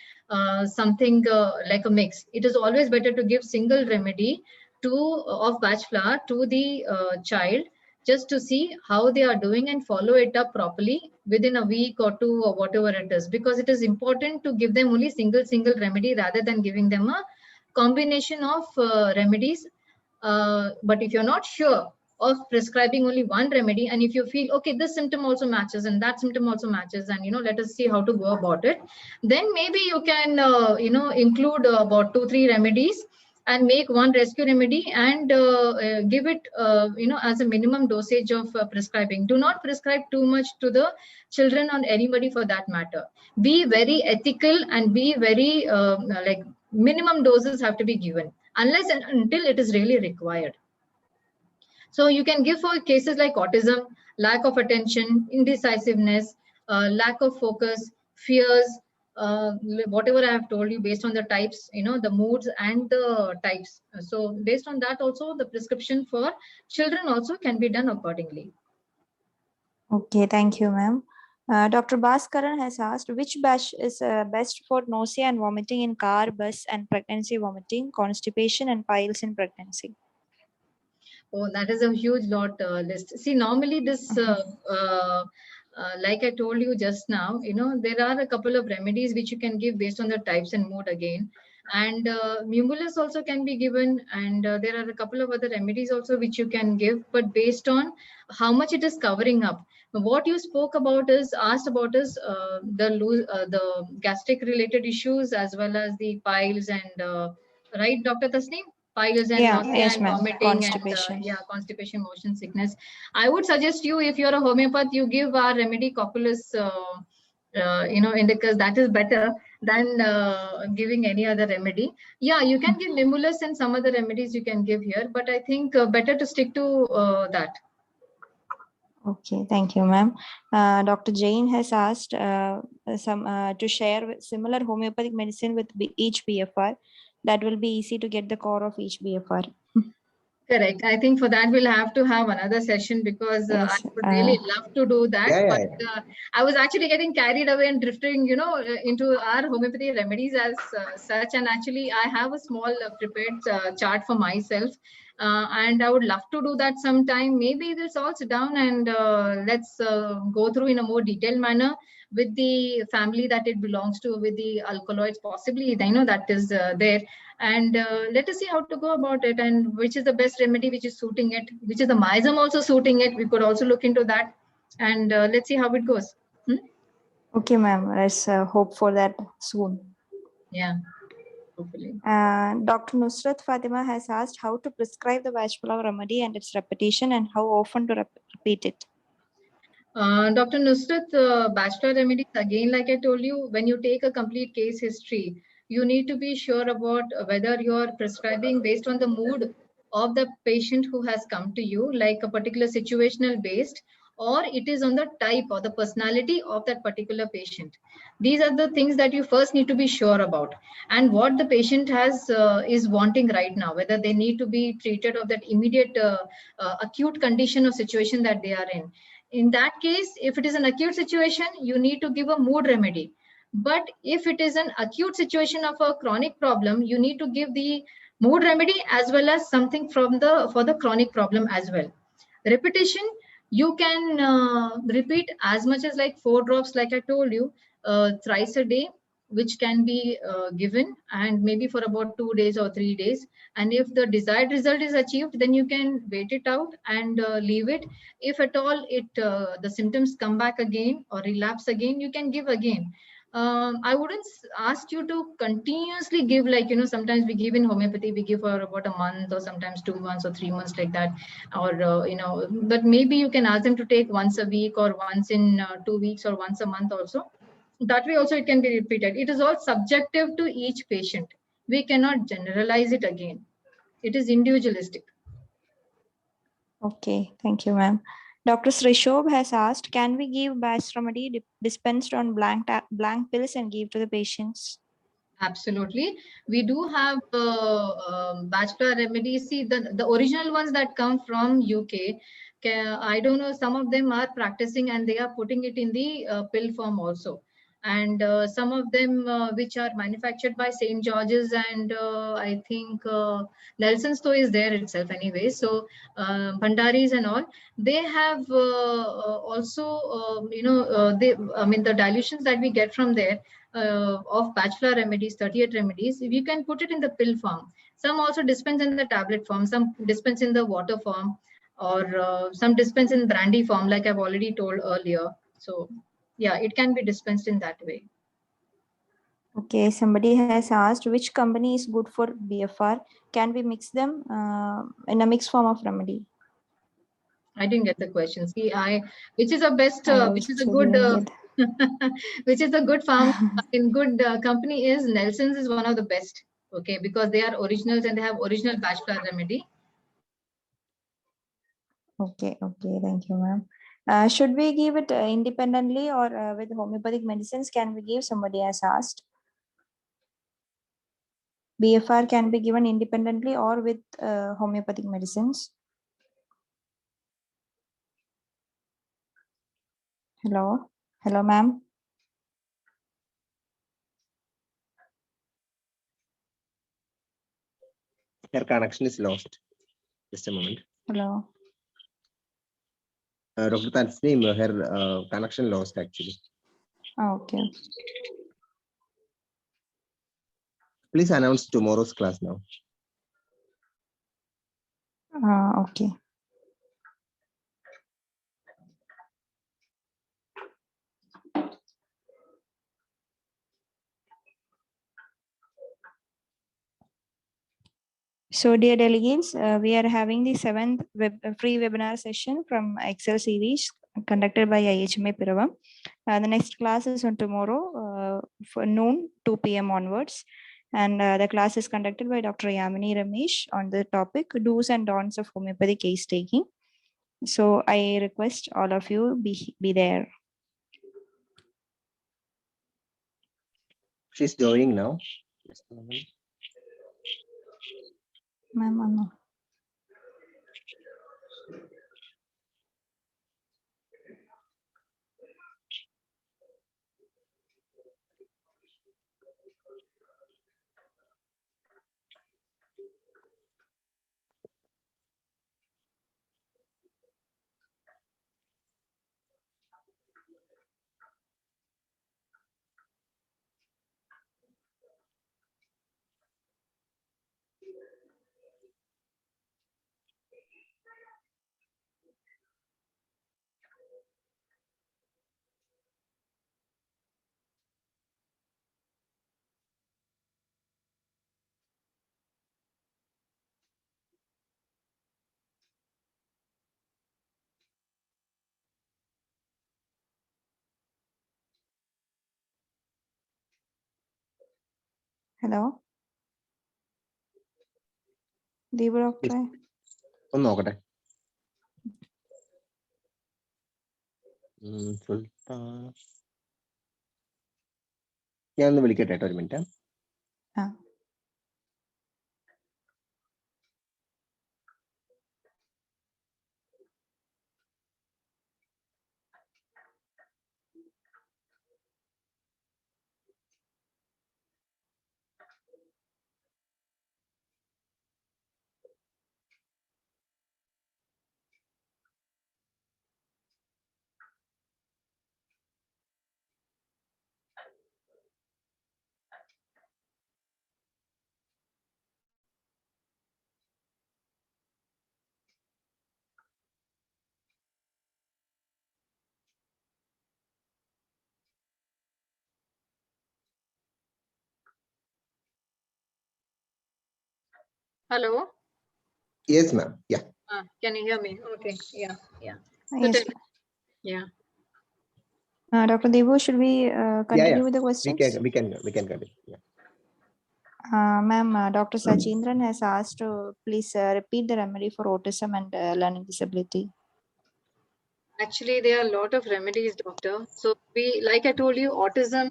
Speaker 2: something like a mix. It is always better to give single remedy to of bachelor to the child, just to see how they are doing and follow it up properly within a week or two or whatever it is, because it is important to give them only single remedy rather than giving them a combination of remedies. But if you're not sure of prescribing only one remedy, and if you feel okay, this symptom also matches and that symptom also matches, and you know, let us see how to go about it, then maybe you can include about 2-3 remedies and make one rescue remedy and give it as a minimum dosage of prescribing. Do not prescribe too much to the children or anybody for that matter. Be very ethical and be very like minimum doses have to be given unless and until it is really required. So you can give for cases like autism, lack of attention, indecisiveness, lack of focus, fears, whatever I have told you based on the types, you know, the moods and the types. So based on that also, the prescription for children also can be done accordingly.
Speaker 3: Okay, thank you, ma'am. Dr. Bhaskaran has asked which batch is best for nausea and vomiting in car, bus, and pregnancy vomiting, constipation, and piles in pregnancy.
Speaker 2: Oh, that is a huge lot list. See, normally this, like I told you just now, you know, there are a couple of remedies which you can give based on the types and mood again. And Mumulus also can be given. And there are a couple of other remedies also which you can give, but based on how much it is covering up. What you spoke about is, asked about is the gastric related issues as well as the piles and, right, Dr. Tasneem? Piles and
Speaker 3: Yeah,
Speaker 2: nausea
Speaker 3: yes,
Speaker 2: and
Speaker 3: ma'am.
Speaker 2: vomiting and
Speaker 3: Constipation.
Speaker 2: constipation, motion sickness. I would suggest you, if you're a homeopath, you give our remedy Cocculus, indicus. That is better than giving any other remedy. Yeah, you can give Mimulus and some other remedies you can give here, but I think better to stick to that.
Speaker 3: Okay, thank you, ma'am. Dr. Jain has asked to share similar homeopathic medicine with each BFR. That will be easy to get the core of each BFR.
Speaker 2: Correct. I think for that we'll have to have another session because I
Speaker 3: Yes.
Speaker 2: would really love to do that.
Speaker 1: Yeah,
Speaker 2: But I was actually getting carried away and drifting, into our homeopathy remedies as such. And actually, I have a small prepared chart for myself. And I would love to do that sometime. Maybe we'll all sit down and let's go through in a more detailed manner with the family that it belongs to, with the alkaloids, possibly, I know that is there. And let us see how to go about it and which is the best remedy which is suiting it, which is the misome also suiting it. We could also look into that, and let's see how it goes.
Speaker 3: Okay, ma'am. Let's hope for that soon.
Speaker 2: Yeah, hopefully.
Speaker 3: Dr. Nusrat Fatima has asked how to prescribe the Vajpala remedy and its repetition and how often to repeat it.
Speaker 2: Dr. Nusrat, bachelor remedies, again, like I told you, when you take a complete case history, you need to be sure about whether you're prescribing based on the mood of the patient who has come to you, like a particular situational based, or it is on the type or the personality of that particular patient. These are the things that you first need to be sure about, and what the patient has is wanting right now, whether they need to be treated of that immediate acute condition or situation that they are in. In that case, if it is an acute situation, you need to give a mood remedy. But if it is an acute situation of a chronic problem, you need to give the mood remedy as well as something for the chronic problem as well. Repetition, you can repeat as much as like 4 drops, like I told you, thrice a day. which can be given, and maybe for about 2 days or 3 days. And if the desired result is achieved, then you can wait it out and leave it. If at all the symptoms come back again or relapse again, you can give again. I wouldn't ask you to continuously give, like, sometimes we give in homeopathy, we give for about a month or sometimes 2 months or 3 months, like that. Or, but maybe you can ask them to take once a week or once in 2 weeks or once a month also. That way also it can be repeated. It is all subjective to each patient. We cannot generalize it again. It is individualistic.
Speaker 3: Okay, thank you, ma'am. Dr. Srishobh has asked, can we give batch remedy dispensed on blank pills and give to the patients?
Speaker 2: Absolutely. We do have bachelor remedies. See, the original ones that come from UK, I don't know, some of them are practicing and they are putting it in the pill form also. And some of them which are manufactured by St. George's and I think Nelson's Store is there itself anyway. So Bhandari's and all, they have also, the dilutions that we get from there of bachelor remedies, 38 remedies, you can put it in the pill form. Some also dispense in the tablet form, some dispense in the water form, or some dispense in brandy form, like I've already told earlier. So yeah, it can be dispensed in that way.
Speaker 3: Okay, somebody has asked which company is good for BFR. Can we mix them in a mixed form of remedy?
Speaker 2: I didn't get the question. See, which is a best, which is a
Speaker 3: also
Speaker 2: good,
Speaker 3: didn't
Speaker 2: which is a good farm in good company is Nelson's is one of the best. Okay, because they are originals and they have original bachelor remedy.
Speaker 3: Okay, thank you, ma'am. Should we give it independently or with homeopathic medicines? Can we give? Somebody has asked. BFR can be given independently or with homeopathic medicines. Hello, ma'am.
Speaker 1: Her connection is lost. Just a moment.
Speaker 3: Hello.
Speaker 1: Dr. Tasneem, her connection lost actually.
Speaker 3: Okay.
Speaker 1: Please announce tomorrow's class now.
Speaker 3: Okay. So, dear delegates, we are having the 7th free webinar session from Excel series conducted by IHMA Piravam. The next class is on tomorrow for noon, 2 p.m. onwards. And the class is conducted by Dr. Yamini Ramesh on the topic do's and don'ts of homeopathy case taking. So I request all of you be there.
Speaker 1: She's joining now. Just a moment.
Speaker 3: Ma'am, hello. Deepa doctor.
Speaker 1: ഒന്ന് നോക്കട്ടെ. ഞാൻ ഒന്ന് വിളിക്കട്ടെ ഒരു minute.
Speaker 2: Hello.
Speaker 1: Yes, ma'am. Yeah.
Speaker 2: Can you hear me? Okay. Yeah. So
Speaker 3: Yes.
Speaker 2: tell me. Yeah.
Speaker 3: Dr. Devu, should we continue with the
Speaker 1: We
Speaker 3: questions?
Speaker 1: can continue. Yeah.
Speaker 3: Ma'am, Dr. Sachindran has asked to please repeat the remedy for autism and learning disability.
Speaker 2: Actually, there are a lot of remedies, doctor. So like I told you, autism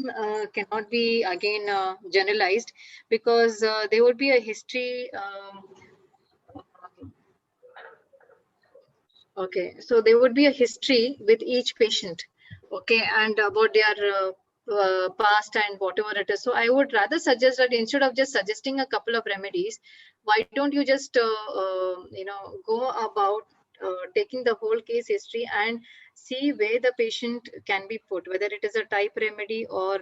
Speaker 2: cannot be again generalized because there would be a history. Okay, so there would be a history with each patient. Okay, and about their past and whatever it is. So I would rather suggest that instead of just suggesting a couple of remedies, why don't you just go about taking the whole case history and see where the patient can be put, whether it is a type remedy or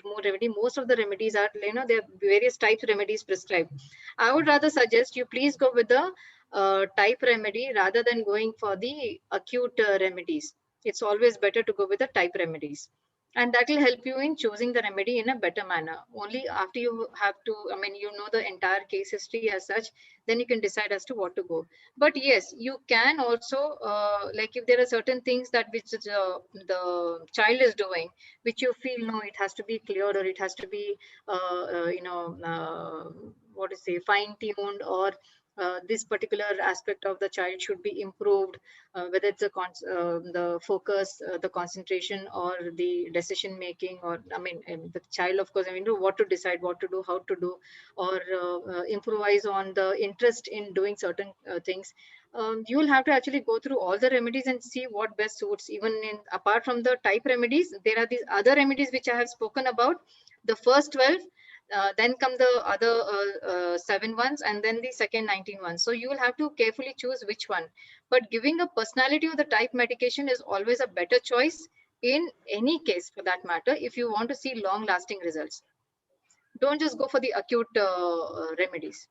Speaker 2: more remedy. Most of the remedies are, there are various types of remedies prescribed. I would rather suggest you please go with the type remedy rather than going for the acute remedies. It's always better to go with the type remedies. And that will help you in choosing the remedy in a better manner. Only after you have to, you know the entire case history as such, then you can decide as to what to go. But yes, you can also, like if there are certain things that which the child is doing, which you feel, no, it has to be cleared or it has to be, what to say, fine-tuned, or this particular aspect of the child should be improved, whether it's the focus, the concentration, or the decision making, or the child, of course, what to decide, what to do, how to do, or improvise on the interest in doing certain things. You will have to actually go through all the remedies and see what best suits. Even apart from the type remedies, there are these other remedies which I have spoken about. The first 12, then come the other 7 ones, and then the second 19 ones. So you will have to carefully choose which one. But giving a personality of the type medication is always a better choice in any case, for that matter, if you want to see long lasting results. Don't just go for the acute remedies.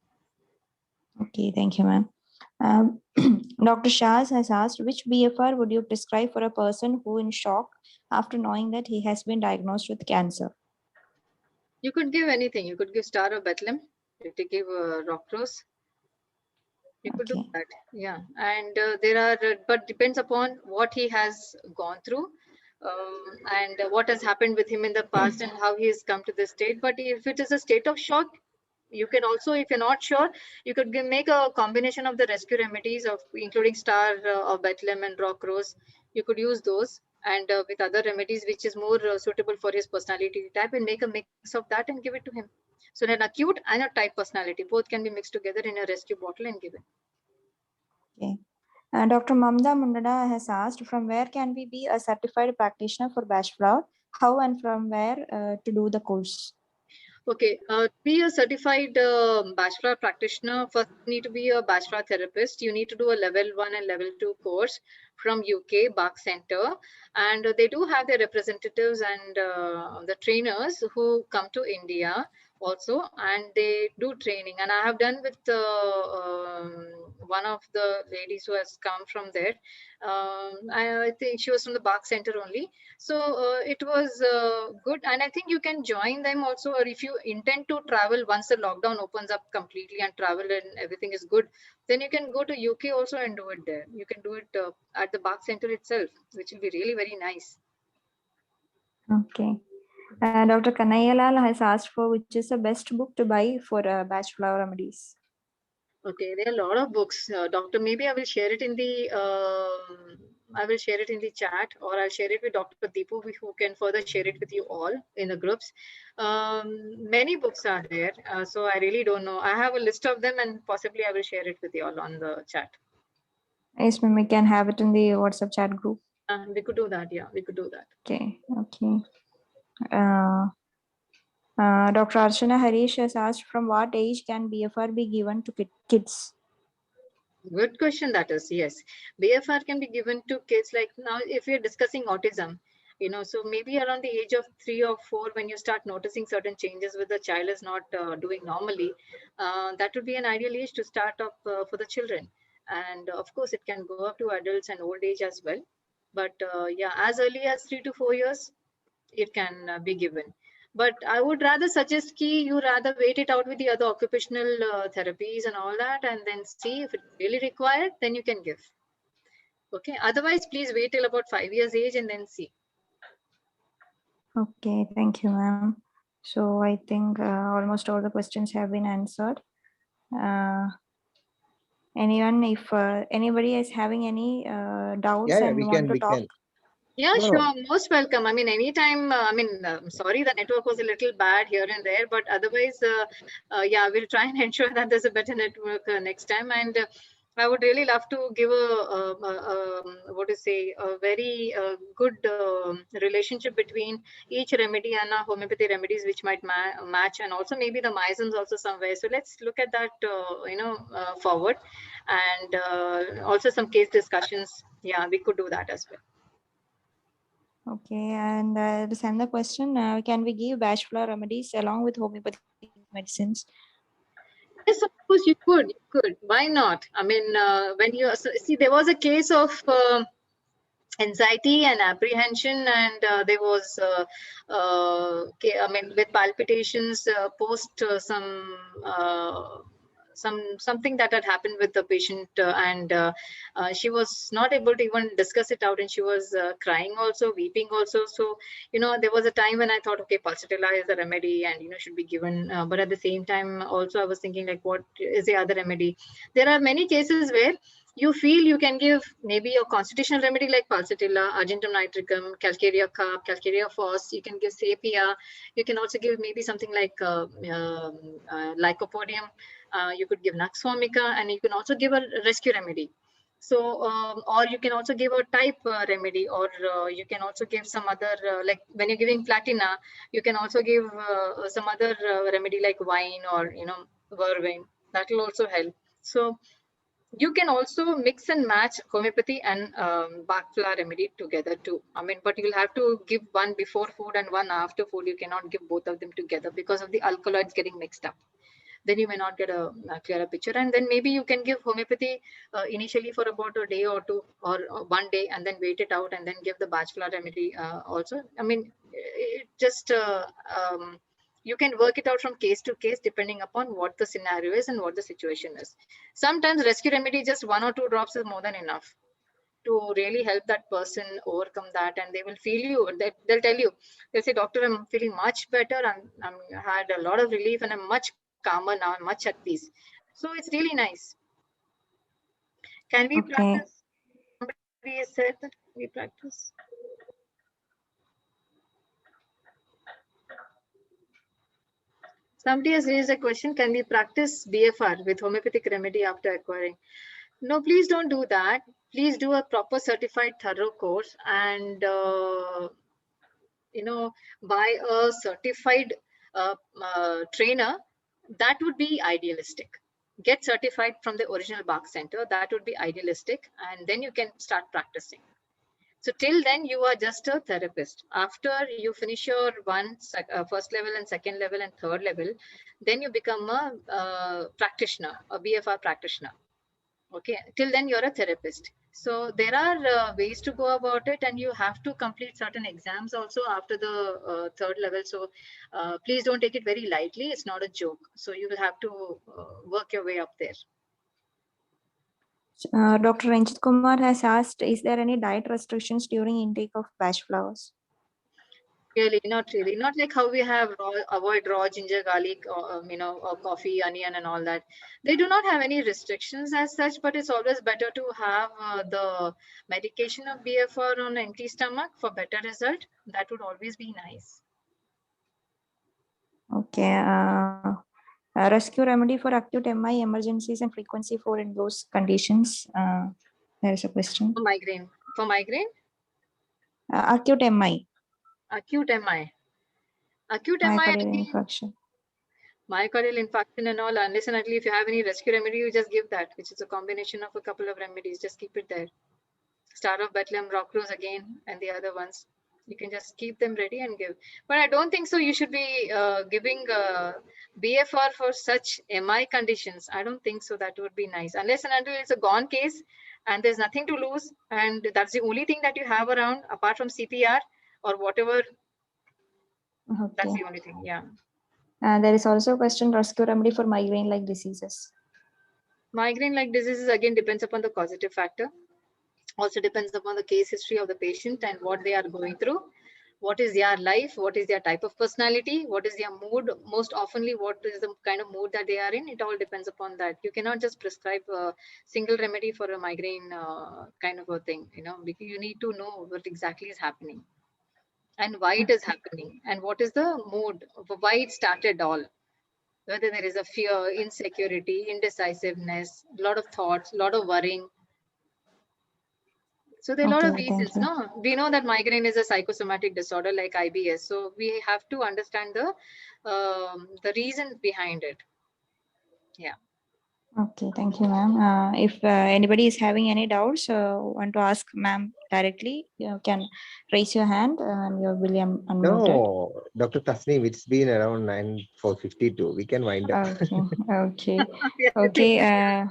Speaker 3: Okay, thank you, ma'am. Dr. Shaz has asked, which BFR would you prescribe for a person who is in shock after knowing that he has been diagnosed with cancer?
Speaker 2: You could give anything. You could give Star of Bethlehem. You could give Rockros. You could do
Speaker 3: Okay.
Speaker 2: that. Yeah. And there are, but depends upon what he has gone through. And what has happened with him in the past and how he has come to this state. But if it is a state of shock, you can also, if you're not sure, you could make a combination of the rescue remedies of including Star of Bethlehem and Rock Rose. You could use those, and with other remedies which is more suitable for his personality type, and make a mix of that and give it to him. So an acute and a type personality both can be mixed together in a rescue bottle and given.
Speaker 3: Okay. Dr. Mamda Mundada has asked, from where can we be a certified practitioner for Bachelor? How and from where to do the course?
Speaker 2: Okay, to be a certified bachelor practitioner, first you need to be a bachelor therapist. You need to do a level 1 and level 2 course from UK, Bach Center. And they do have their representatives and the trainers who come to India also, and they do training. And I have done with one of the ladies who has come from there. I think she was from the Bach Center only. So it was good, and I think you can join them also, or if you intend to travel once the lockdown opens up completely and travel and everything is good, then you can go to UK also and do it there. You can do it at the Bach Center itself, which will be really very nice.
Speaker 3: Okay. Dr. Kanayalal has asked for which is the best book to buy for Bachelor remedies.
Speaker 2: Okay, there are a lot of books, doctor. Maybe I will share it in the chat, or I'll share it with Dr. Deepu, who can further share it with you all in the groups. Many books are there, so I really don't know. I have a list of them, and possibly I will share it with you all on the chat.
Speaker 3: Yes, ma'am, we can have it in the WhatsApp chat group.
Speaker 2: We could do that. Yeah, we could do that.
Speaker 3: Okay. Dr. Archana Harish has asked, from what age can BFR be given to kids?
Speaker 2: Good question, that is. Yes, BFR can be given to kids. Like now, if we're discussing autism, so maybe around the age of 3 or 4, when you start noticing certain changes with the child is not doing normally, that would be an ideal age to start up for the children. And of course, it can go up to adults and old age as well. But yeah, as early as 3 to 4 years, it can be given. But I would rather suggest you rather wait it out with the other occupational therapies and all that, and then see if it's really required, then you can give. Okay. Otherwise, please wait till about 5 years age and then see.
Speaker 3: Okay, thank you, ma'am. So I think almost all the questions have been answered. Anyone, if anybody is having any doubts
Speaker 1: Yeah,
Speaker 3: and
Speaker 1: we
Speaker 3: want
Speaker 1: can,
Speaker 3: to
Speaker 1: we
Speaker 3: talk,
Speaker 1: can.
Speaker 2: Yeah,
Speaker 1: No,
Speaker 2: sure.
Speaker 1: no.
Speaker 2: Most welcome. I mean, anytime. Sorry, the network was a little bad here and there, but otherwise, yeah, we'll try and ensure that there's a better network next time. And I would really love to give what to say, a very good relationship between each remedy and our homeopathy remedies, which might match, and also maybe the Myzons also somewhere. So let's look at that, forward, and also some case discussions. Yeah, we could do that as well.
Speaker 3: okay, and there's another question. Can we give Bachelor remedies along with homeopathic medicines?
Speaker 2: Yes, of course you could. You could. Why not? I mean, when you see, there was a case of anxiety and apprehension, and there was, I mean, with palpitations post something that had happened with the patient, and she was not able to even discuss it out, and she was crying also, weeping also. So there was a time when I thought, okay, pulsatilla is a remedy and should be given, but at the same time also I was thinking, like, what is the other remedy? There are many cases where you feel you can give maybe a constitutional remedy like pulsatilla, argentum nitricum, calcarea carp, calcarea fos. You can give sapia. You can also give maybe something like lycopodium. You could give nux vomica, and you can also give a rescue remedy. So, or you can also give a type remedy, or you can also give some other, like when you're giving platina, you can also give some other remedy like wine or, vervain. That will also help. So you can also mix and match homeopathy and Bach flower remedy together too. I mean, but you'll have to give one before food and one after food. You cannot give both of them together because of the alkaloids getting mixed up. Then you may not get a clearer picture. And then maybe you can give homeopathy initially for about a day or two, or 1 day, and then wait it out and then give the Bach flower remedy also. I mean, it just you can work it out from case to case depending upon what the scenario is and what the situation is. Sometimes rescue remedy, just 1 or 2 drops is more than enough to really help that person overcome that, and they will feel you. They'll tell you, they'll say, doctor, I'm feeling much better. I'm had a lot of relief and I'm much calmer now, I'm much at peace. So it's really nice. Can we
Speaker 3: Okay.
Speaker 2: practice? Somebody has said that we practice. Somebody has raised a question, can we practice BFR with homeopathic remedy after acquiring? No, please don't do that. Please do a proper certified thorough course, and buy a certified trainer. That would be idealistic. Get certified from the original Bach Center. That would be idealistic, and then you can start practicing. So till then, you are just a therapist. After you finish your first level and second level and third level, then you become a practitioner, a BFR practitioner. Okay, till then you're a therapist. So there are ways to go about it, and you have to complete certain exams also after the third level. So please don't take it very lightly. It's not a joke. So you will have to work your way up there.
Speaker 3: Dr. Ranjit Kumar has asked, is there any diet restrictions during intake of Bach flowers?
Speaker 2: Really, not really. Not like how we have avoid raw ginger, garlic, or coffee, onion, and all that. They do not have any restrictions as such, but it's always better to have the medication of BFR on empty stomach for better result. That would always be nice.
Speaker 3: Okay. A rescue remedy for acute MI emergencies and frequency for in those conditions. There is a question.
Speaker 2: For migraine. For migraine?
Speaker 3: Acute MI.
Speaker 2: Acute MI. Acute
Speaker 3: Myocardial
Speaker 2: MI.
Speaker 3: infarction.
Speaker 2: Myocardial infarction and all, unless and until if you have any rescue remedy, you just give that, which is a combination of a couple of remedies. Just keep it there. Star of Bethlehem, Rock Rose again, and the other ones. You can just keep them ready and give. But I don't think so. You should be giving BFR for such MI conditions. I don't think so. That would be nice. Unless and until it's a gone case and there's nothing to lose. And that's the only thing that you have around apart from CPR or whatever. That's
Speaker 3: Okay.
Speaker 2: the only thing. Yeah.
Speaker 3: There is also a question, rescue remedy for migraine-like diseases.
Speaker 2: Migraine-like diseases again depends upon the causative factor. Also depends upon the case history of the patient and what they are going through. What is their life? What is their type of personality? What is their mood? Most oftenly, what is the kind of mood that they are in? It all depends upon that. You cannot just prescribe a single remedy for a migraine kind of a thing, because you need to know what exactly is happening and why it is happening and what is the mood, why it started all. Whether there is a fear, insecurity, indecisiveness, a lot of thoughts, a lot of worrying. So there are a lot of
Speaker 3: Okay, thank
Speaker 2: reasons,
Speaker 3: you.
Speaker 2: no? We know that migraine is a psychosomatic disorder like IBS. So we have to understand the reason behind it. Yeah.
Speaker 3: Okay, thank you, ma'am. If anybody is having any doubts, want to ask ma'am directly, you can raise your hand and you will be unmuted.
Speaker 1: No, Dr. Tasneem, it's been around 9:52. We can wind up.
Speaker 3: Okay, okay,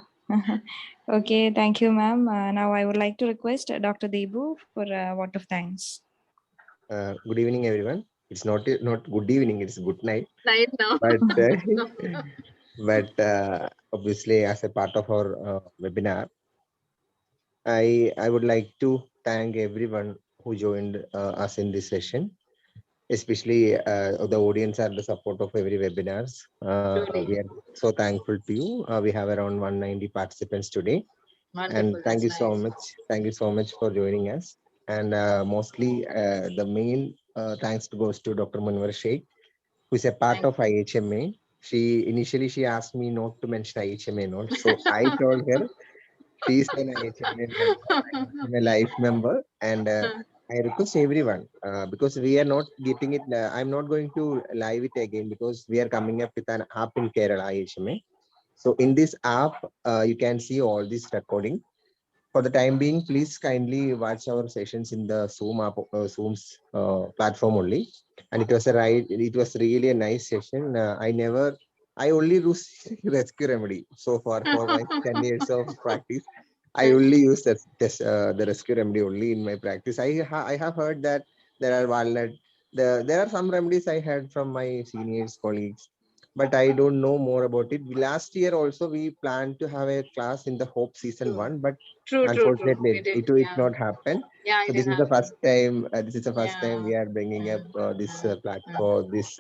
Speaker 3: okay. Thank you, ma'am. Now I would like to request Dr. Deepu for a vote of thanks.
Speaker 1: Good evening, everyone. It's not good evening, it's good night.
Speaker 2: Right now.
Speaker 1: But obviously, as a part of our webinar, I would like to thank everyone who joined us in this session, especially the audience and the support of every webinars.
Speaker 2: Truly.
Speaker 1: We are so thankful to you. We have around 190 participants today.
Speaker 2: Wonderful.
Speaker 1: And thank you
Speaker 2: That's
Speaker 1: so
Speaker 2: nice.
Speaker 1: much. Thank you so much for joining us. And mostly the main thanks goes to Dr. Munwar Sheikh, who is a part
Speaker 2: Thank
Speaker 1: of IHMA. She asked me not to mention IHMA note. So I told her she is an IHMA member, IHMA life member. And I request everyone because we are not getting it. I'm not going to live it again because we are coming up with an app in Kerala, IHMA. So in this app, you can see all this recording. For the time being, please kindly watch our sessions in the Zoom app, Zoom's platform only. And it was really a nice session. I only use rescue remedy so far for my 10 years of practice. I only use the rescue remedy only in my practice. I have heard that there are walnut. There are some remedies I heard from my seniors, colleagues, but I don't know more about it. Last year also we planned to have a class in the Hope season 1, but
Speaker 2: True.
Speaker 1: unfortunately
Speaker 2: We did.
Speaker 1: it did
Speaker 2: Yeah.
Speaker 1: not happen.
Speaker 2: Yeah,
Speaker 1: So
Speaker 2: it
Speaker 1: this
Speaker 2: didn't
Speaker 1: is the
Speaker 2: happen.
Speaker 1: first time. This is the first time
Speaker 2: Yeah.
Speaker 1: we are bringing up this platform, this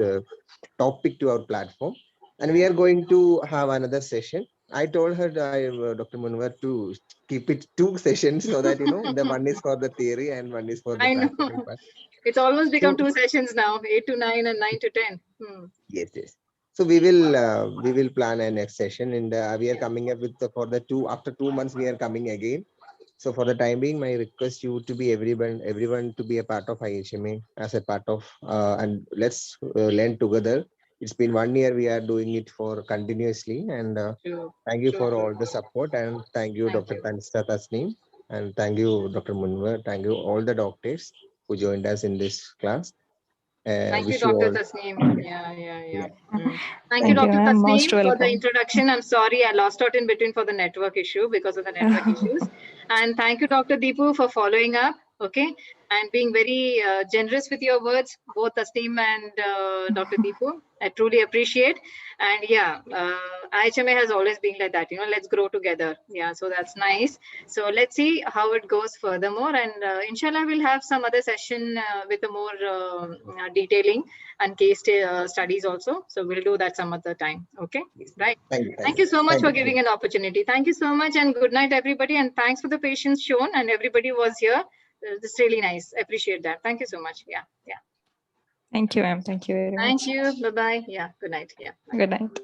Speaker 1: topic to our platform, and we
Speaker 2: Yeah.
Speaker 1: are going to have another session. I told her, Dr. Munwar, to keep it 2 sessions so that the one is for the theory and one is for the
Speaker 2: I know.
Speaker 1: practical part.
Speaker 2: It's almost become
Speaker 1: So
Speaker 2: 2 sessions now, 8 to 9 and 9 to 10.
Speaker 1: yes. So we will plan a next session, and we are coming up with for the after 2 months we are coming again. So for the time being, my request you to be everyone to be a part of IHMA as a part of and let's learn together. It's been 1 year we are doing it for continuously, and
Speaker 2: True.
Speaker 1: thank you
Speaker 2: True.
Speaker 1: for all the support, and thank you,
Speaker 2: Thank
Speaker 1: Dr.
Speaker 2: you.
Speaker 1: Tanista Tasneem, and thank you, Dr. Munwar. Thank you all the doctors who joined us in this class.
Speaker 2: Thank you,
Speaker 1: Wish you
Speaker 2: Dr.
Speaker 1: all.
Speaker 2: Tasneem. Yeah.
Speaker 1: Yeah.
Speaker 2: Thank you, Dr.
Speaker 3: ma'am. Most
Speaker 2: Tasneem, for the
Speaker 3: welcome.
Speaker 2: introduction. I'm sorry I lost out in between for the network issue because of the network issues. And thank you, Dr. Deepu, for following up. Okay. And being very generous with your words, both Tasneem and Dr. Deepu. I truly appreciate. And yeah, IHMA has always been like that. Let's grow together. Yeah. So that's nice. So let's see how it goes furthermore. And inshallah, we'll have some other session with a more detailing and case studies also. So we'll do that some other time. Okay. Right. Thank you so much
Speaker 1: Thank
Speaker 2: for
Speaker 1: you.
Speaker 2: giving an opportunity. Thank you so much and good night, everybody. And thanks for the patience shown and everybody was here. It's really nice. I appreciate that. Thank you so much. Yeah.
Speaker 3: Thank you, ma'am. Thank you very much.
Speaker 2: Thank you. Bye-bye. Yeah. Good night. Yeah.
Speaker 3: Good night.